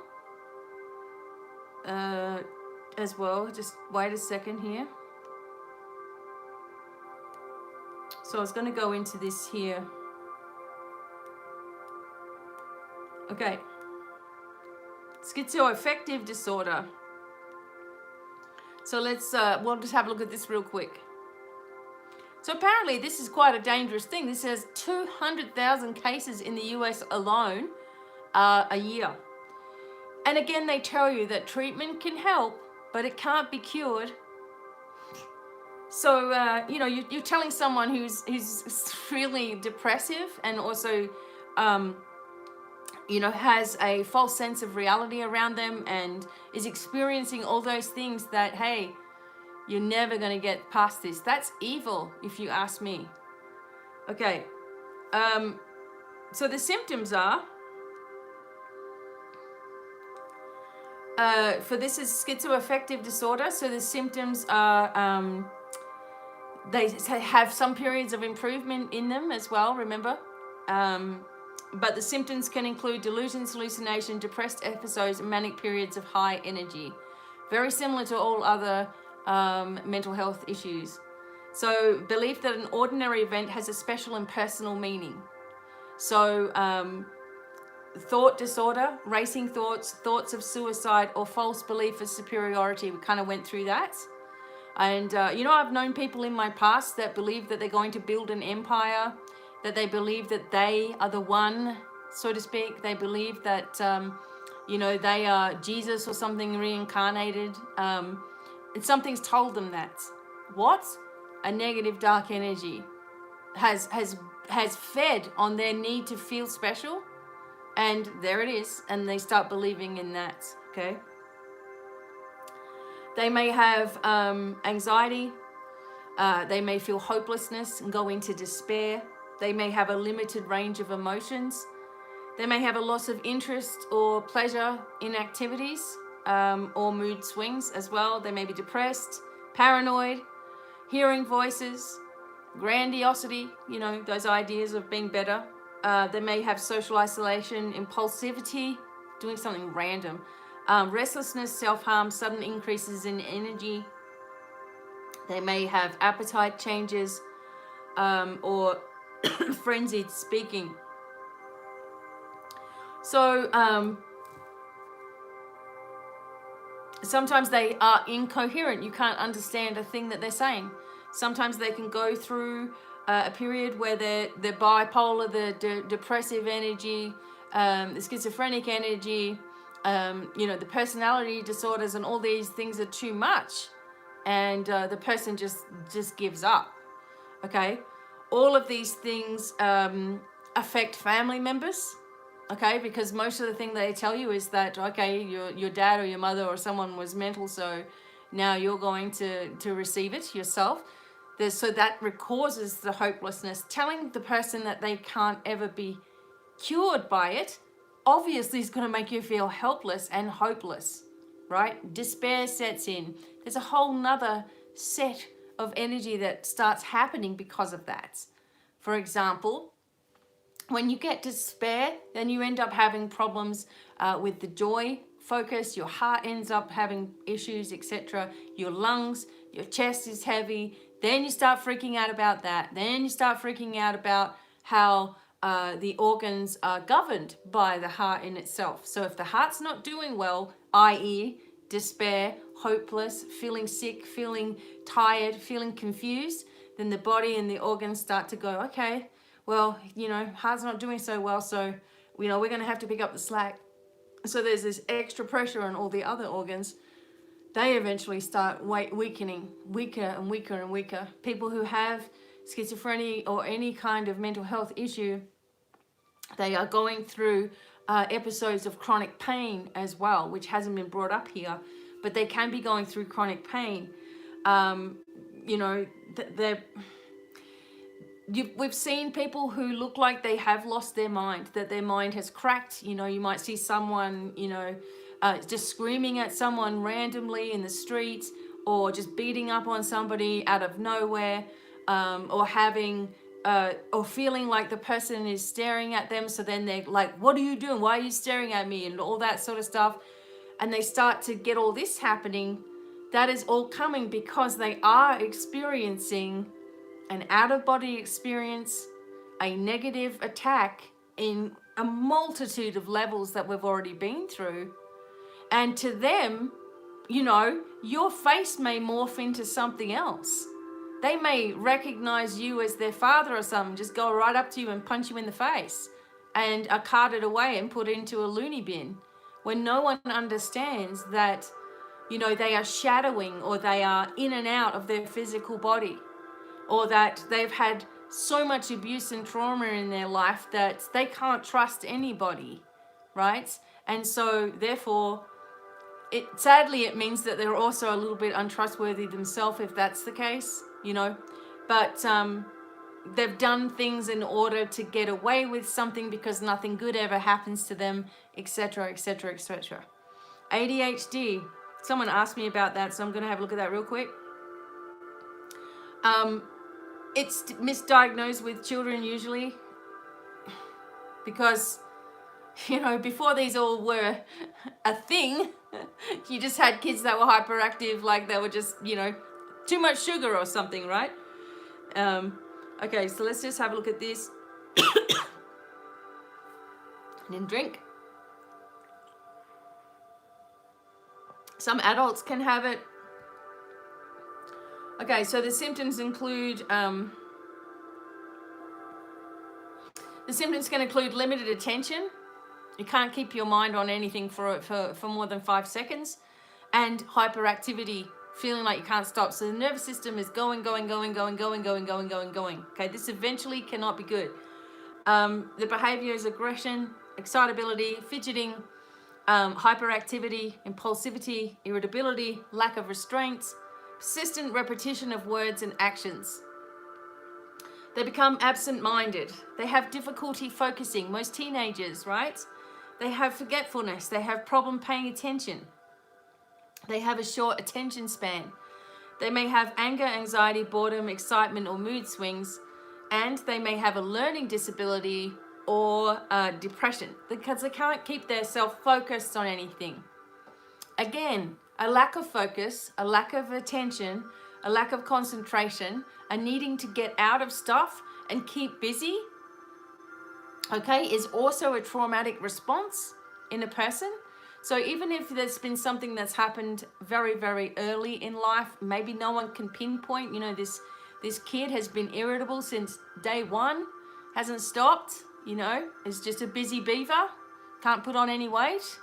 Just wait a second here. So I was going to go into this here. Okay. Schizoaffective disorder. So we'll just have a look at this real quick. So apparently this is quite a dangerous thing. This has 200,000 cases in the US alone a year. And again, they tell you that treatment can help, but it can't be cured. So, you know, you're telling someone who's really depressive and also, you know, has a false sense of reality around them and is experiencing all those things that, hey, you're never going to get past this. That's evil, if you ask me. Okay. So the symptoms are, for this is schizoaffective disorder. So the symptoms are, they have some periods of improvement in them as well, remember. But the symptoms can include delusions, hallucination, depressed episodes, and manic periods of high energy. Very similar to all other mental health issues. So belief that an ordinary event has a special and personal meaning. So thought disorder, racing thoughts, thoughts of suicide, or false belief of superiority. We kind of went through that. And you know, I've known people in my past that believe that they're going to build an empire, that they believe that they are the one, so to speak. They believe that you know, they are Jesus or something reincarnated. And something's told them that. What? A negative dark energy has fed on their need to feel special, and there it is, and they start believing in that. Okay. They may have anxiety. They may feel hopelessness and go into despair. They may have a limited range of emotions. They may have a loss of interest or pleasure in activities, or mood swings as well. They may be depressed, paranoid, hearing voices, grandiosity, those ideas of being better. They may have social isolation, impulsivity, doing something random, restlessness, self-harm, sudden increases in energy. They may have appetite changes, or frenzied speaking. So sometimes they are incoherent. You can't understand a thing that they're saying. Sometimes they can go through a period where they're bipolar, the depressive energy, the schizophrenic energy, the personality disorders, and all these things are too much, and the person just gives up. Okay, all of these things affect family members. Okay, because most of the thing they tell you is that, okay, your dad or your mother or someone was mental, so now you're going to receive it yourself. So that causes the hopelessness. Telling the person that they can't ever be cured by it obviously is going to make you feel helpless and hopeless, right? Despair sets in. There's a whole nother set of energy that starts happening because of that. For example, when you get despair, then you end up having problems with the joy, focus, your heart ends up having issues, etc. Your lungs, your chest is heavy. Then you start freaking out about that. Then you start freaking out about how the organs are governed by the heart in itself. So if the heart's not doing well, i.e. despair, hopeless, feeling sick, feeling tired, feeling confused, then the body and the organs start to go, okay, well, heart's not doing so well, so, we're going to have to pick up the slack. So there's this extra pressure on all the other organs. They eventually start weakening, weaker and weaker and weaker. People who have schizophrenia or any kind of mental health issue, they are going through episodes of chronic pain as well, which hasn't been brought up here, but they can be going through chronic pain. We've seen people who look like they have lost their mind, that their mind has cracked. You might see someone, just screaming at someone randomly in the street, or just beating up on somebody out of nowhere, or having, or feeling like the person is staring at them. So then they're like, what are you doing? Why are you staring at me? And all that sort of stuff. And they start to get all this happening. That is all coming because they are experiencing an out-of-body experience, a negative attack in a multitude of levels that we've already been through. And to them, your face may morph into something else. They may recognize you as their father or something, just go right up to you and punch you in the face, and are carted away and put into a loony bin, when no one understands that, they are shadowing, or they are in and out of their physical body, or that they've had so much abuse and trauma in their life that they can't trust anybody, right? And so therefore, sadly it means that they're also a little bit untrustworthy themselves, if that's the case, but they've done things in order to get away with something because nothing good ever happens to them, etc., etc., etc. ADHD, someone asked me about that, so I'm going to have a look at that real quick. It's misdiagnosed with children usually because, before these all were a thing, you just had kids that were hyperactive, like they were just, too much sugar or something, right? Okay, so let's just have a look at this. And then drink. Some adults can have it. Okay, so the symptoms include, the symptoms can include limited attention. You can't keep your mind on anything for more than 5 seconds. And hyperactivity, feeling like you can't stop. So the nervous system is going. Okay, this eventually cannot be good. The behavior is aggression, excitability, fidgeting, hyperactivity, impulsivity, irritability, lack of restraints, persistent repetition of words and actions. They become absent-minded. They have difficulty focusing. Most teenagers, right? They have forgetfulness. They have problem paying attention. They have a short attention span. They may have anger, anxiety, boredom, excitement, or mood swings, and they may have a learning disability or depression because they can't keep their self focused on anything. Again, a lack of focus, a lack of attention, a lack of concentration, a needing to get out of stuff and keep busy, okay, is also a traumatic response in a person. So even if there's been something that's happened very, very early in life, maybe no one can pinpoint, you know, this kid has been irritable since day one, hasn't stopped, you know, is just a busy beaver, can't put on any weight,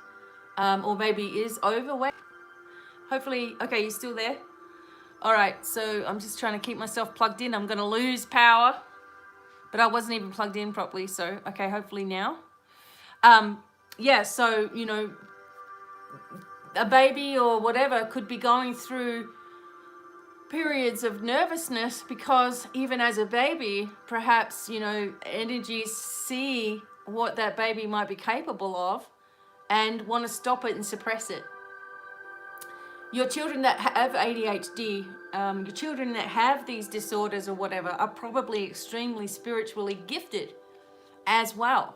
or maybe is overweight. Hopefully, okay, you're still there? All right, so I'm just trying to keep myself plugged in. I'm going to lose power, but I wasn't even plugged in properly, so, okay, hopefully now. Yeah, so, you know, a baby or whatever could be going through periods of nervousness because even as a baby, perhaps, you know, energies see what that baby might be capable of and want to stop it and suppress it. Your children that have ADHD, your children that have these disorders or whatever are probably extremely spiritually gifted as well.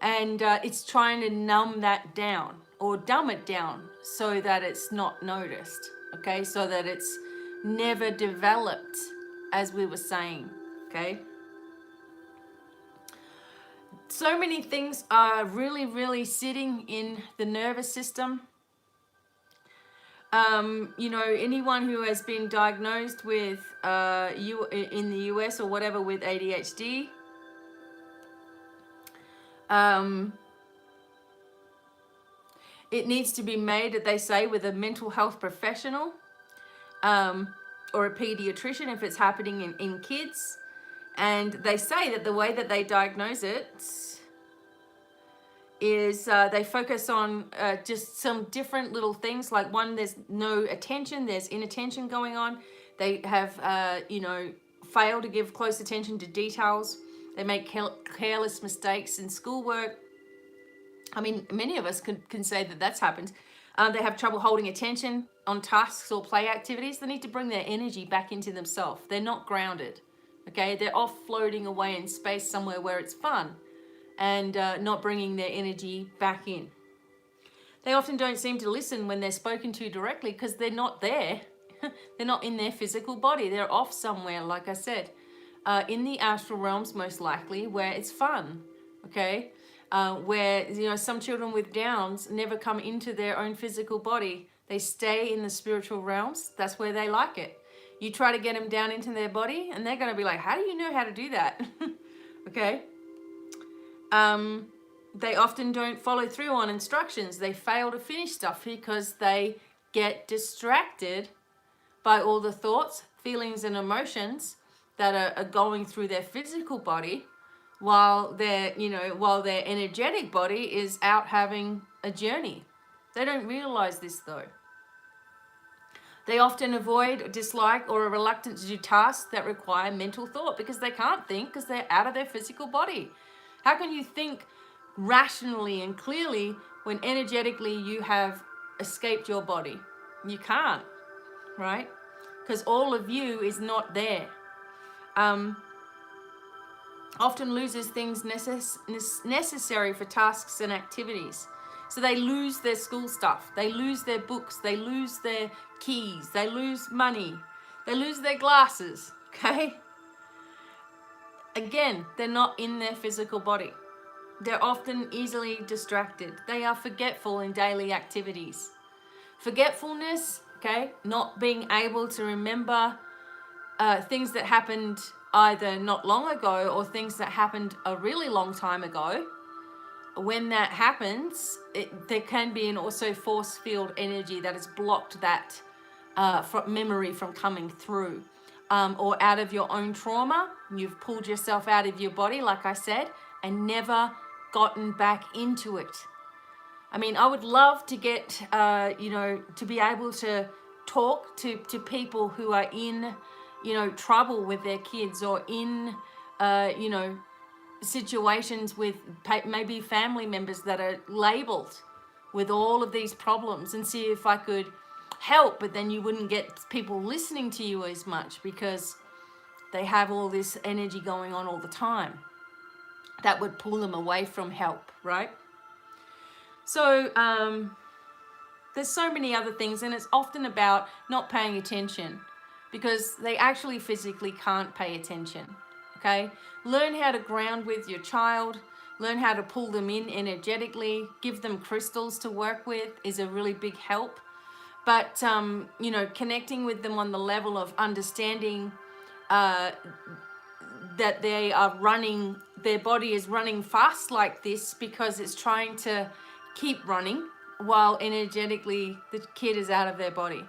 And it's trying to numb that down or dumb it down so that it's not noticed, okay? So that it's never developed, as we were saying, okay? So many things are really, really sitting in the nervous system. You know, anyone who has been diagnosed with, in the US or whatever with ADHD, it needs to be made, they say, with a mental health professional or a pediatrician if it's happening in kids. And they say that the way that they diagnose it is they focus on just some different little things. Like one, there's no attention, there's inattention going on. They have, you know, failed to give close attention to details. They make careless mistakes in schoolwork. I mean, many of us can say that that's happened. They have trouble holding attention on tasks or play activities. They need to bring their energy back into themselves. They're not grounded, okay? They're off floating away in space somewhere where it's fun and not bringing their energy back in. They often don't seem to listen when they're spoken to directly because they're not there. They're not in their physical body. They're off somewhere, like I said, in the astral realms most likely, where it's fun, okay? Where, you know, some children with Downs never come into their own physical body. They stay in the spiritual realms. That's where they like it. You try to get them down into their body and they're going to be like, how do you know how to do that? Okay. They often don't follow through on instructions. They fail to finish stuff because they get distracted by all the thoughts, feelings, and emotions that are going through their physical body while their energetic body is out having a journey. They don't realize this though. They often avoid, dislike, or are reluctant to do tasks that require mental thought because they can't think because they're out of their physical body. How can you think rationally and clearly when energetically you have escaped your body? You can't, right? Because all of you is not there. Often loses things necessary for tasks and activities. So they lose their school stuff, they lose their books, they lose their keys, they lose money, they lose their glasses, okay? Again, they're not in their physical body. They're often easily distracted. They are forgetful in daily activities. Forgetfulness, okay, not being able to remember things that happened either not long ago or things that happened a really long time ago. When that happens, there can be an also force field energy that has blocked that memory from coming through. Or out of your own trauma, you've pulled yourself out of your body, like I said, and never gotten back into it. I mean, I would love to get, you know, to be able to talk to people who are in, you know, trouble with their kids, or in, you know, situations with maybe family members that are labeled with all of these problems, and see if I could help. But then you wouldn't get people listening to you as much because they have all this energy going on all the time. That would pull them away from help, right? So there's so many other things, and it's often about not paying attention because they actually physically can't pay attention, okay? Learn how to ground with your child, learn how to pull them in energetically, give them crystals to work with is a really big help. But, you know, connecting with them on the level of understanding that they are running, their body is running fast like this because it's trying to keep running while energetically the kid is out of their body.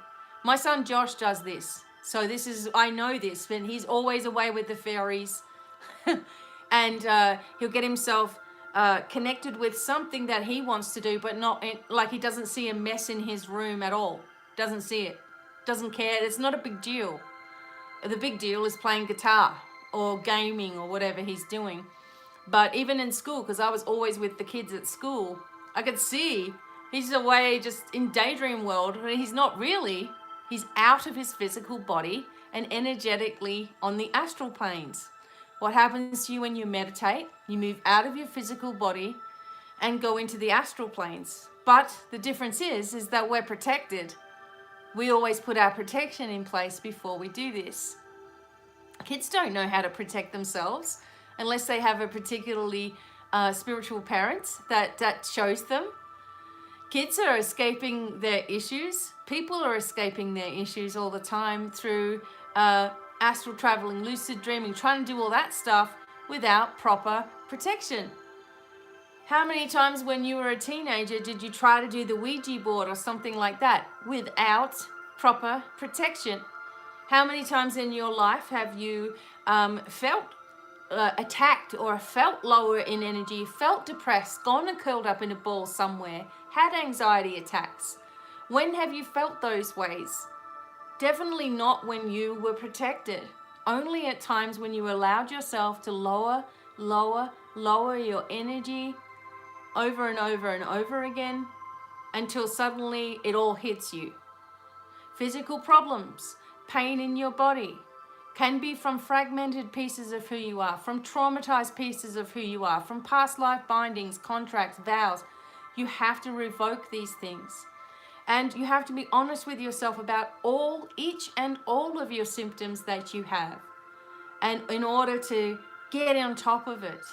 My son Josh does this. So this is, I know this, but he's always away with the fairies. And he'll get himself connected with something that he wants to do, but not like he doesn't see a mess in his room at all. Doesn't see it. Doesn't care. It's not a big deal. The big deal is playing guitar or gaming or whatever he's doing. But even in school, because I was always with the kids at school, I could see he's away just in daydream world. He's not really. He's out of his physical body and energetically on the astral planes. What happens to you when you meditate? You move out of your physical body and go into the astral planes. But the difference is that we're protected. We always put our protection in place before we do this. Kids don't know how to protect themselves unless they have a particularly spiritual parent that shows them. Kids are escaping their issues. People are escaping their issues all the time through astral traveling, lucid dreaming, trying to do all that stuff without proper protection. How many times when you were a teenager did you try to do the Ouija board or something like that without proper protection? How many times in your life have you felt attacked or felt lower in energy, felt depressed, gone and curled up in a ball somewhere, had anxiety attacks? When have you felt those ways? Definitely not when you were protected. Only at times when you allowed yourself to lower your energy over and over and over again until suddenly it all hits you. Physical problems, pain in your body can be from fragmented pieces of who you are, from traumatized pieces of who you are, from past life bindings, contracts, vows. You have to revoke these things. And you have to be honest with yourself about each and all of your symptoms that you have, and in order to get on top of it.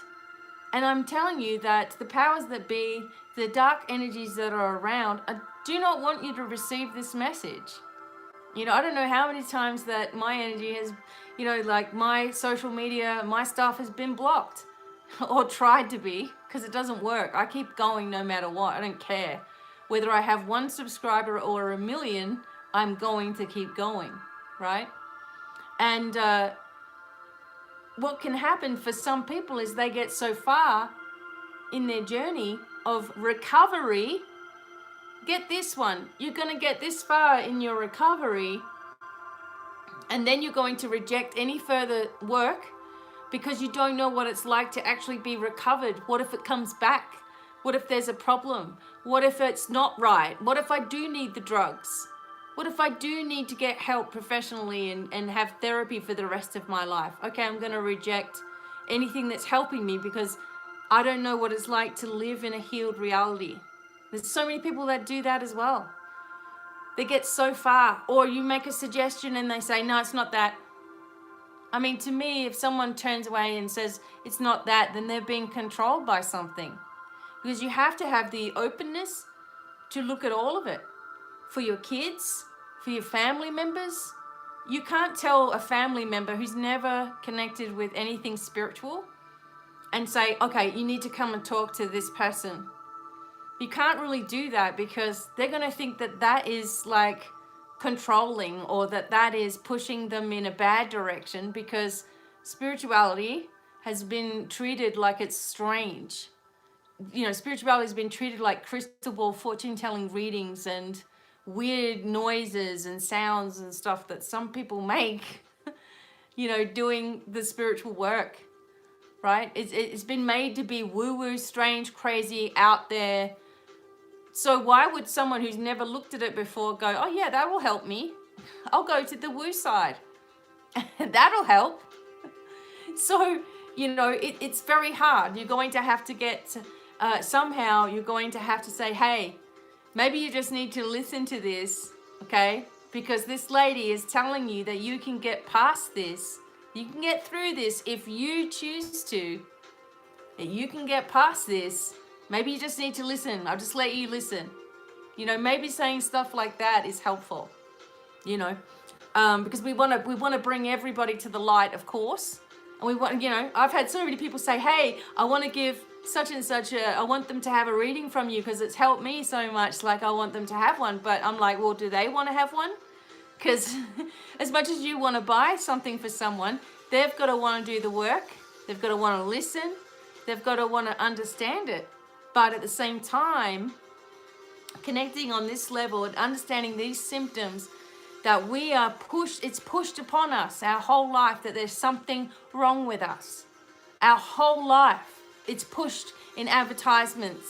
And I'm telling you that the powers that be, the dark energies that are around, do not want you to receive this message. You know, I don't know how many times that my energy has, you know, like my social media, my stuff has been blocked or tried to be, because it doesn't work. I keep going no matter what. I don't care. Whether I have 1 subscriber or 1 million, I'm going to keep going, right? And what can happen for some people is they get so far in their journey of recovery. Get this one. You're going to get this far in your recovery, and then you're going to reject any further work because you don't know what it's like to actually be recovered. What if it comes back? What if there's a problem? What if it's not right? What if I do need the drugs? What if I do need to get help professionally and have therapy for the rest of my life? Okay, I'm going to reject anything that's helping me because I don't know what it's like to live in a healed reality. There's so many people that do that as well. They get so far, or you make a suggestion and they say, no, it's not that. I mean, to me, if someone turns away and says it's not that, then they're being controlled by something. Because you have to have the openness to look at all of it. For your kids, for your family members. You can't tell a family member who's never connected with anything spiritual and say, okay, you need to come and talk to this person. You can't really do that because they're going to think that that is like controlling, or that is pushing them in a bad direction, because spirituality has been treated like it's strange. spirituality has been treated like crystal ball fortune telling readings and weird noises and sounds and stuff that some people make, doing the spiritual work, right? It's been made to be woo-woo, strange, crazy, out there. So why would someone who's never looked at it before go, oh yeah, that will help me. I'll go to the woo side. That'll help. So, it's very hard. You're going to have to get, somehow you're going to have to say, hey, maybe you just need to listen to this, okay? Because this lady is telling you that you can get past this. You can get through this if you choose to. That you can get past this. Maybe you just need to listen. I'll just let you listen. Maybe saying stuff like that is helpful. Because we want to bring everybody to the light, of course. And we want, I've had so many people say, hey, I want to give such and such I want them to have a reading from you because it's helped me so much. Like, I want them to have one. But I'm like, well, do they want to have one? Because as much as you want to buy something for someone, they've got to want to do the work. They've got to want to listen. They've got to want to understand it. But at the same time, connecting on this level and understanding these symptoms that we are it's pushed upon us our whole life that there's something wrong with us. Our whole life, it's pushed in advertisements,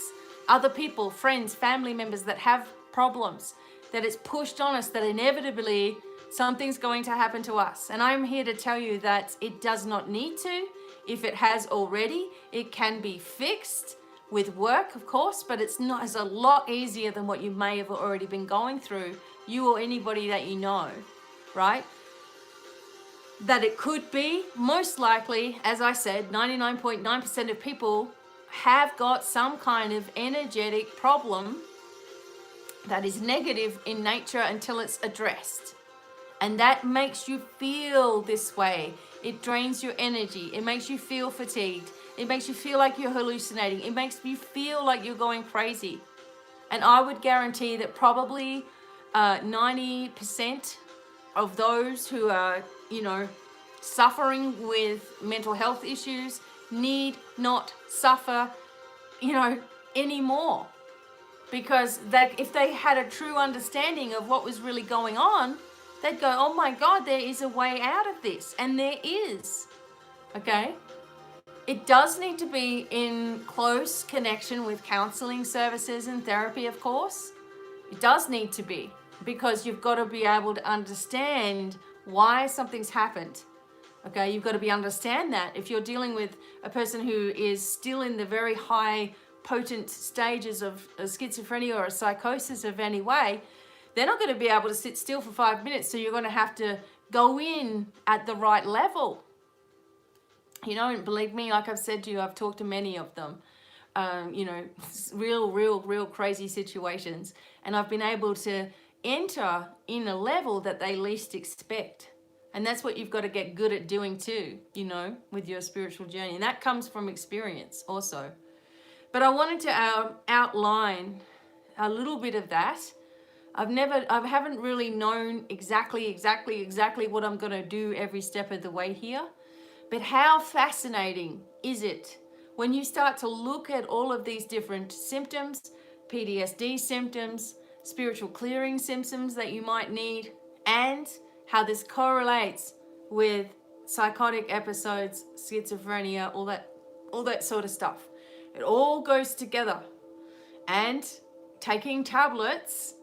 other people, friends, family members that have problems, that it's pushed on us that inevitably something's going to happen to us. And I'm here to tell you that it does not need to. If it has already, it can be fixed with work, of course, but it's a lot easier than what you may have already been going through, you or anybody that you know, right? That it could be, most likely, as I said, 99.9% of people have got some kind of energetic problem that is negative in nature until it's addressed. And that makes you feel this way. It drains your energy. It makes you feel fatigued. It makes you feel like you're hallucinating. It makes you feel like you're going crazy. And I would guarantee that probably 90% of those who are, suffering with mental health issues need not suffer, anymore. Because if they had a true understanding of what was really going on, they'd go, oh my God, there is a way out of this. And there is, okay? It does need to be in close connection with counseling services and therapy, of course. It does need to be, because you've got to be able to understand why something's happened. Okay, you've got to understand that. If you're dealing with a person who is still in the very high, potent stages of a schizophrenia or a psychosis of any way, they're not going to be able to sit still for 5 minutes. So you're going to have to go in at the right level. And believe me, like I've said to you, I've talked to many of them, real crazy situations. And I've been able to enter in a level that they least expect. And that's what you've got to get good at doing too, with your spiritual journey. And that comes from experience also. But I wanted to outline a little bit of that. I haven't really known exactly what I'm going to do every step of the way here. But how fascinating is it when you start to look at all of these different symptoms, PTSD symptoms, spiritual clearing symptoms that you might need, and how this correlates with psychotic episodes, schizophrenia, all that sort of stuff. It all goes together. And taking tablets,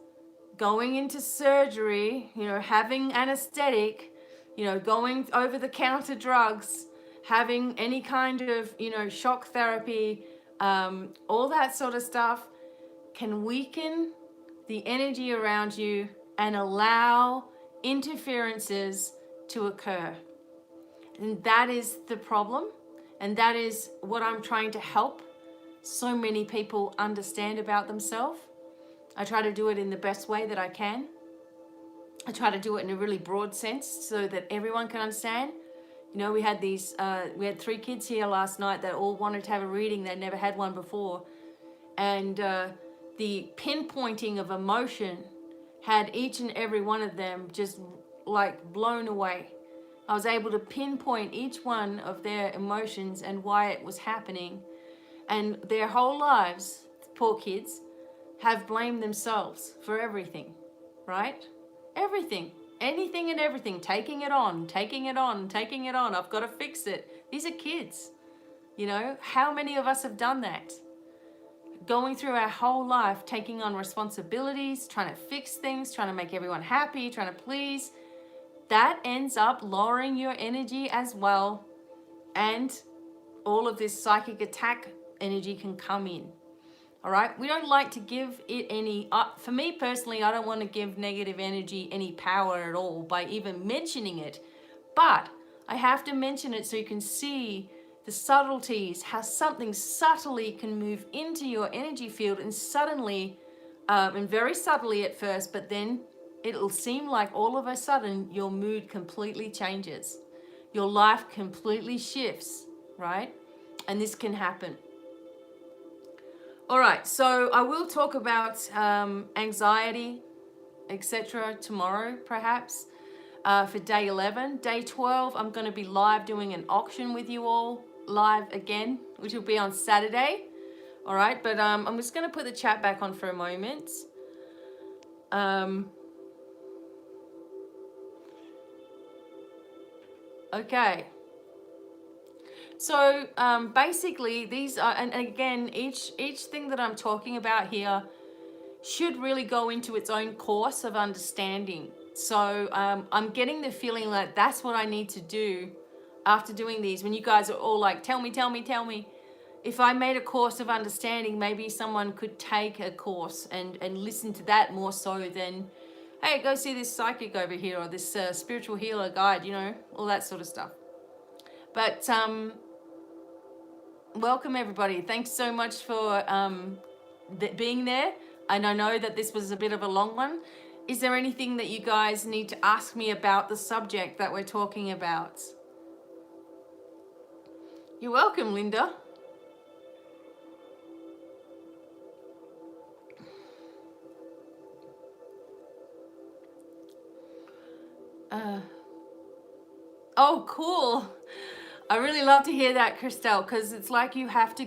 going into surgery, having anesthetic, going over the counter drugs, having any kind of, shock therapy, all that sort of stuff can weaken the energy around you and allow interferences to occur. And that is the problem. And that is what I'm trying to help so many people understand about themselves. I try to do it in the best way that I can. I try to do it in a really broad sense so that everyone can understand. We had we had 3 kids here last night that all wanted to have a reading. They'd never had one before. And the pinpointing of emotion had each and every one of them just like blown away. I was able to pinpoint each one of their emotions and why it was happening. And their whole lives, poor kids, have blamed themselves for everything, right? Everything, anything and everything, taking it on, taking it on, taking it on. I've got to fix it. These are kids, you know. How many of us have done that? Going through our whole life, taking on responsibilities, trying to fix things, trying to make everyone happy, trying to please. That ends up lowering your energy as well. And all of this psychic attack energy can come in. All right, we don't like to give it any, for me personally, I don't want to give negative energy any power at all by even mentioning it. But I have to mention it so you can see the subtleties, how something subtly can move into your energy field and suddenly, and very subtly at first, but then it'll seem like all of a sudden your mood completely changes. Your life completely shifts, right? And this can happen. All right, so I will talk about anxiety, etc. tomorrow, perhaps, for day 11. Day 12, I'm going to be live doing an auction with you all, live again, which will be on Saturday. All right, but I'm just going to put the chat back on for a moment. Okay. So basically these are, and again, each thing that I'm talking about here should really go into its own course of understanding. So I'm getting the feeling that that's what I need to do after doing these. When you guys are all like, tell me, tell me, tell me. If I made a course of understanding, maybe someone could take a course and listen to that more so than, hey, go see this psychic over here or this spiritual healer guide, you know, all that sort of stuff. But welcome everybody. Thanks so much for being there. And I know that this was a bit of a long one. Is there anything that you guys need to ask me about the subject that we're talking about? You're welcome, Linda. Oh, cool. I really love to hear that, Christelle, because it's like you have to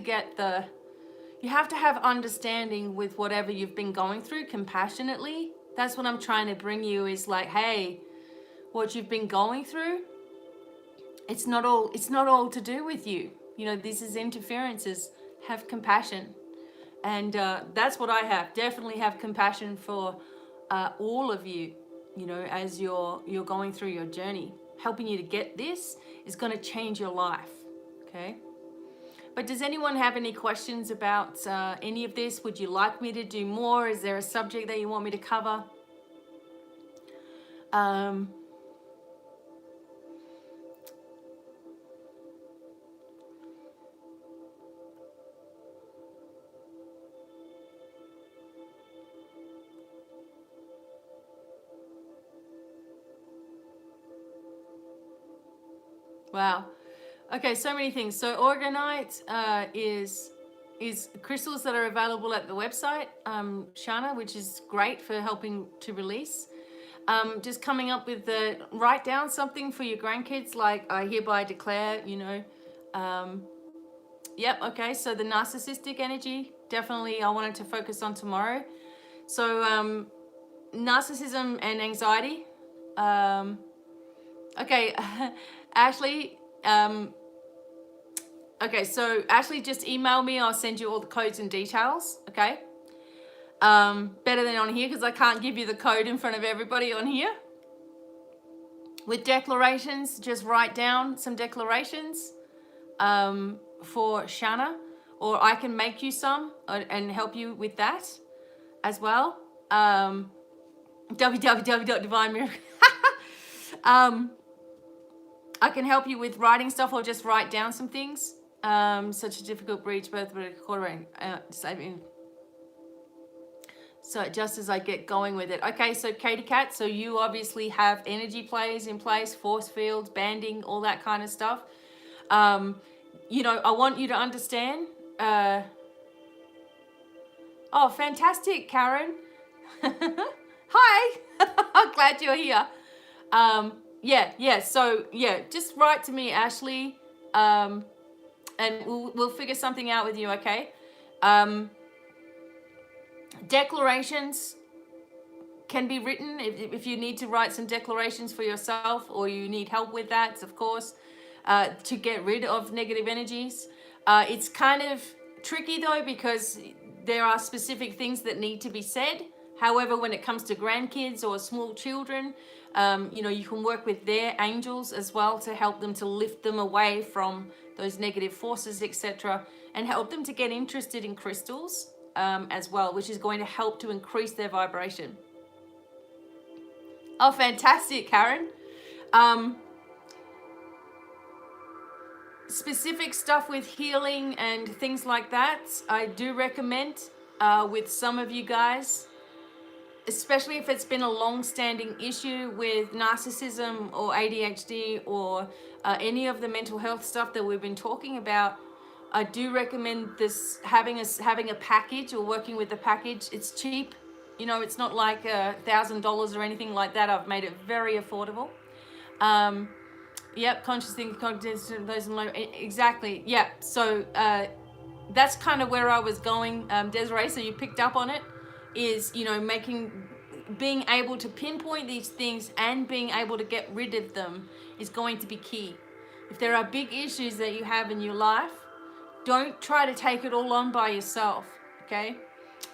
have understanding with whatever you've been going through compassionately. That's what I'm trying to bring you is like, hey, what you've been going through, it's not all to do with you. You know, this is interferences. Have compassion. And that's what I have. Definitely have compassion for all of you, you know, as you're going through your journey. Helping you to get this is going to change your life, okay? But does anyone have any questions about any of this? Would you like me to do more? Is there a subject that you want me to cover? Wow. Okay, so many things. So Orgonite is crystals that are available at the website, Shana, which is great for helping to release. Just coming up with write down something for your grandkids, like I hereby declare, you know. Yep, okay, so the narcissistic energy, definitely I wanted to focus on tomorrow. So narcissism and anxiety. Okay, Ashley, okay, so Ashley, just email me. I'll send you all the codes and details, okay? Better than on here because I can't give you the code in front of everybody on here. With declarations, just write down some declarations for Shana, or I can make you some and help you with that as well. www.devine. I can help you with writing stuff or just write down some things. Such a difficult breach, both with a quartering. So just as I get going with it. Okay, so Katie Cat, so you obviously have energy plays in place, force fields, banding, all that kind of stuff. You know, I want you to understand. Oh, fantastic, Karen. Hi, I'm glad you're here. Yeah, so yeah, just write to me, Ashley. and we'll figure something out with you, okay? Declarations can be written if you need to write some declarations for yourself, or you need help with that, of course, to get rid of negative energies. It's kind of tricky though, because there are specific things that need to be said. However, when it comes to grandkids or small children, you can work with their angels as well to help them, to lift them away from those negative forces, etc., and help them to get interested in crystals as well, which is going to help to increase their vibration. Oh, fantastic, Karen. Specific stuff with healing and things like that, I do recommend with some of you guys, especially if it's been a long-standing issue with narcissism or ADHD or any of the mental health stuff that we've been talking about. I do recommend this, having a package or working with a package. It's cheap, it's not like $1,000 or anything like that. I've made it very affordable. Yep, conscious thinking, cognitive, those in low, exactly. Yeah, so that's kind of where I was going, Desiree. So you picked up on it. Is being able to pinpoint these things and being able to get rid of them is going to be key. If there are big issues that you have in your life, don't try to take it all on by yourself, okay?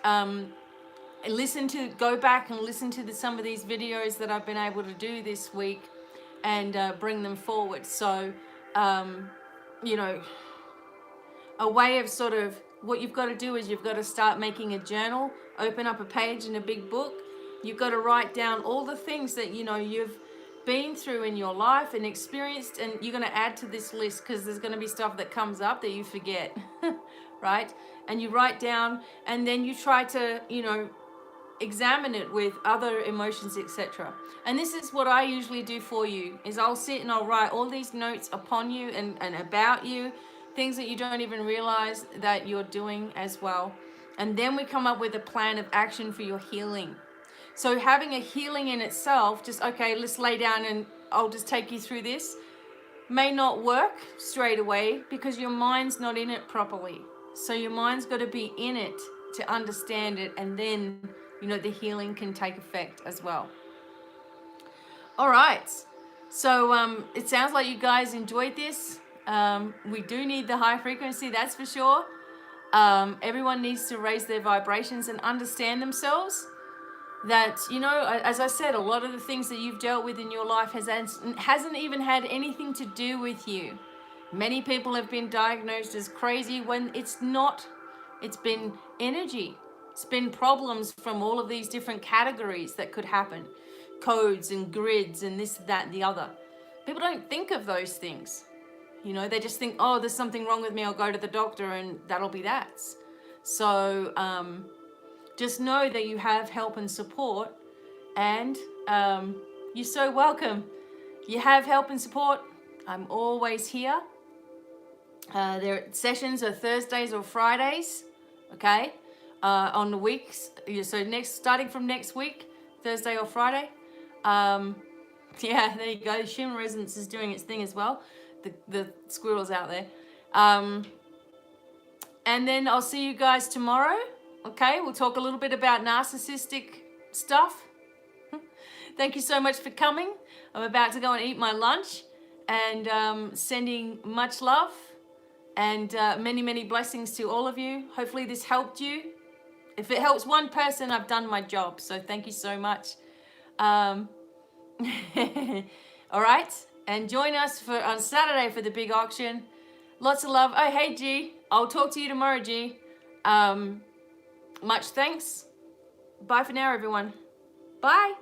Go back and listen to some of these videos that I've been able to do this week and bring them forward. So, a way of sort of, what you've got to do is you've got to start making a journal, open up a page in a big book. You've got to write down all the things that, you've been through in your life and experienced, and you're going to add to this list, because there's going to be stuff that comes up that you forget, right? And you write down, and then you try to, examine it with other emotions, etc. And this is what I usually do for you, is I'll sit and I'll write all these notes upon you and about you, things that you don't even realize that you're doing as well. And then we come up with a plan of action for your healing. So having a healing in itself, just, okay, let's lay down and I'll just take you through this, may not work straight away because your mind's not in it properly. So your mind's got to be in it to understand it, and then, the healing can take effect as well. All right. So it sounds like you guys enjoyed this. We do need the high frequency, that's for sure. Everyone needs to raise their vibrations and understand themselves. That, as I said, a lot of the things that you've dealt with in your life hasn't even had anything to do with you. Many people have been diagnosed as crazy when it's not. It's been energy. It's been problems from all of these different categories that could happen. Codes and grids and this, that, and the other. People don't think of those things. They just think, oh, there's something wrong with me, I'll go to the doctor and that'll be that. So just know that you have help and support, and you're so welcome. You have help and support. I'm always here. Their sessions are Thursdays or Fridays, okay, on the weeks. So starting from next week, Thursday or Friday. Yeah, there you go. Human Resonance is doing its thing as well. The squirrels out there. And then I'll see you guys tomorrow. Okay, we'll talk a little bit about narcissistic stuff. Thank you so much for coming. I'm about to go and eat my lunch, and sending much love and many, many blessings to all of you. Hopefully this helped you. If it helps one person, I've done my job. So thank you so much. All right. And join us on Saturday for the big auction. Lots of love. Oh, hey, G. I'll talk to you tomorrow, G. Much thanks. Bye for now, everyone. Bye.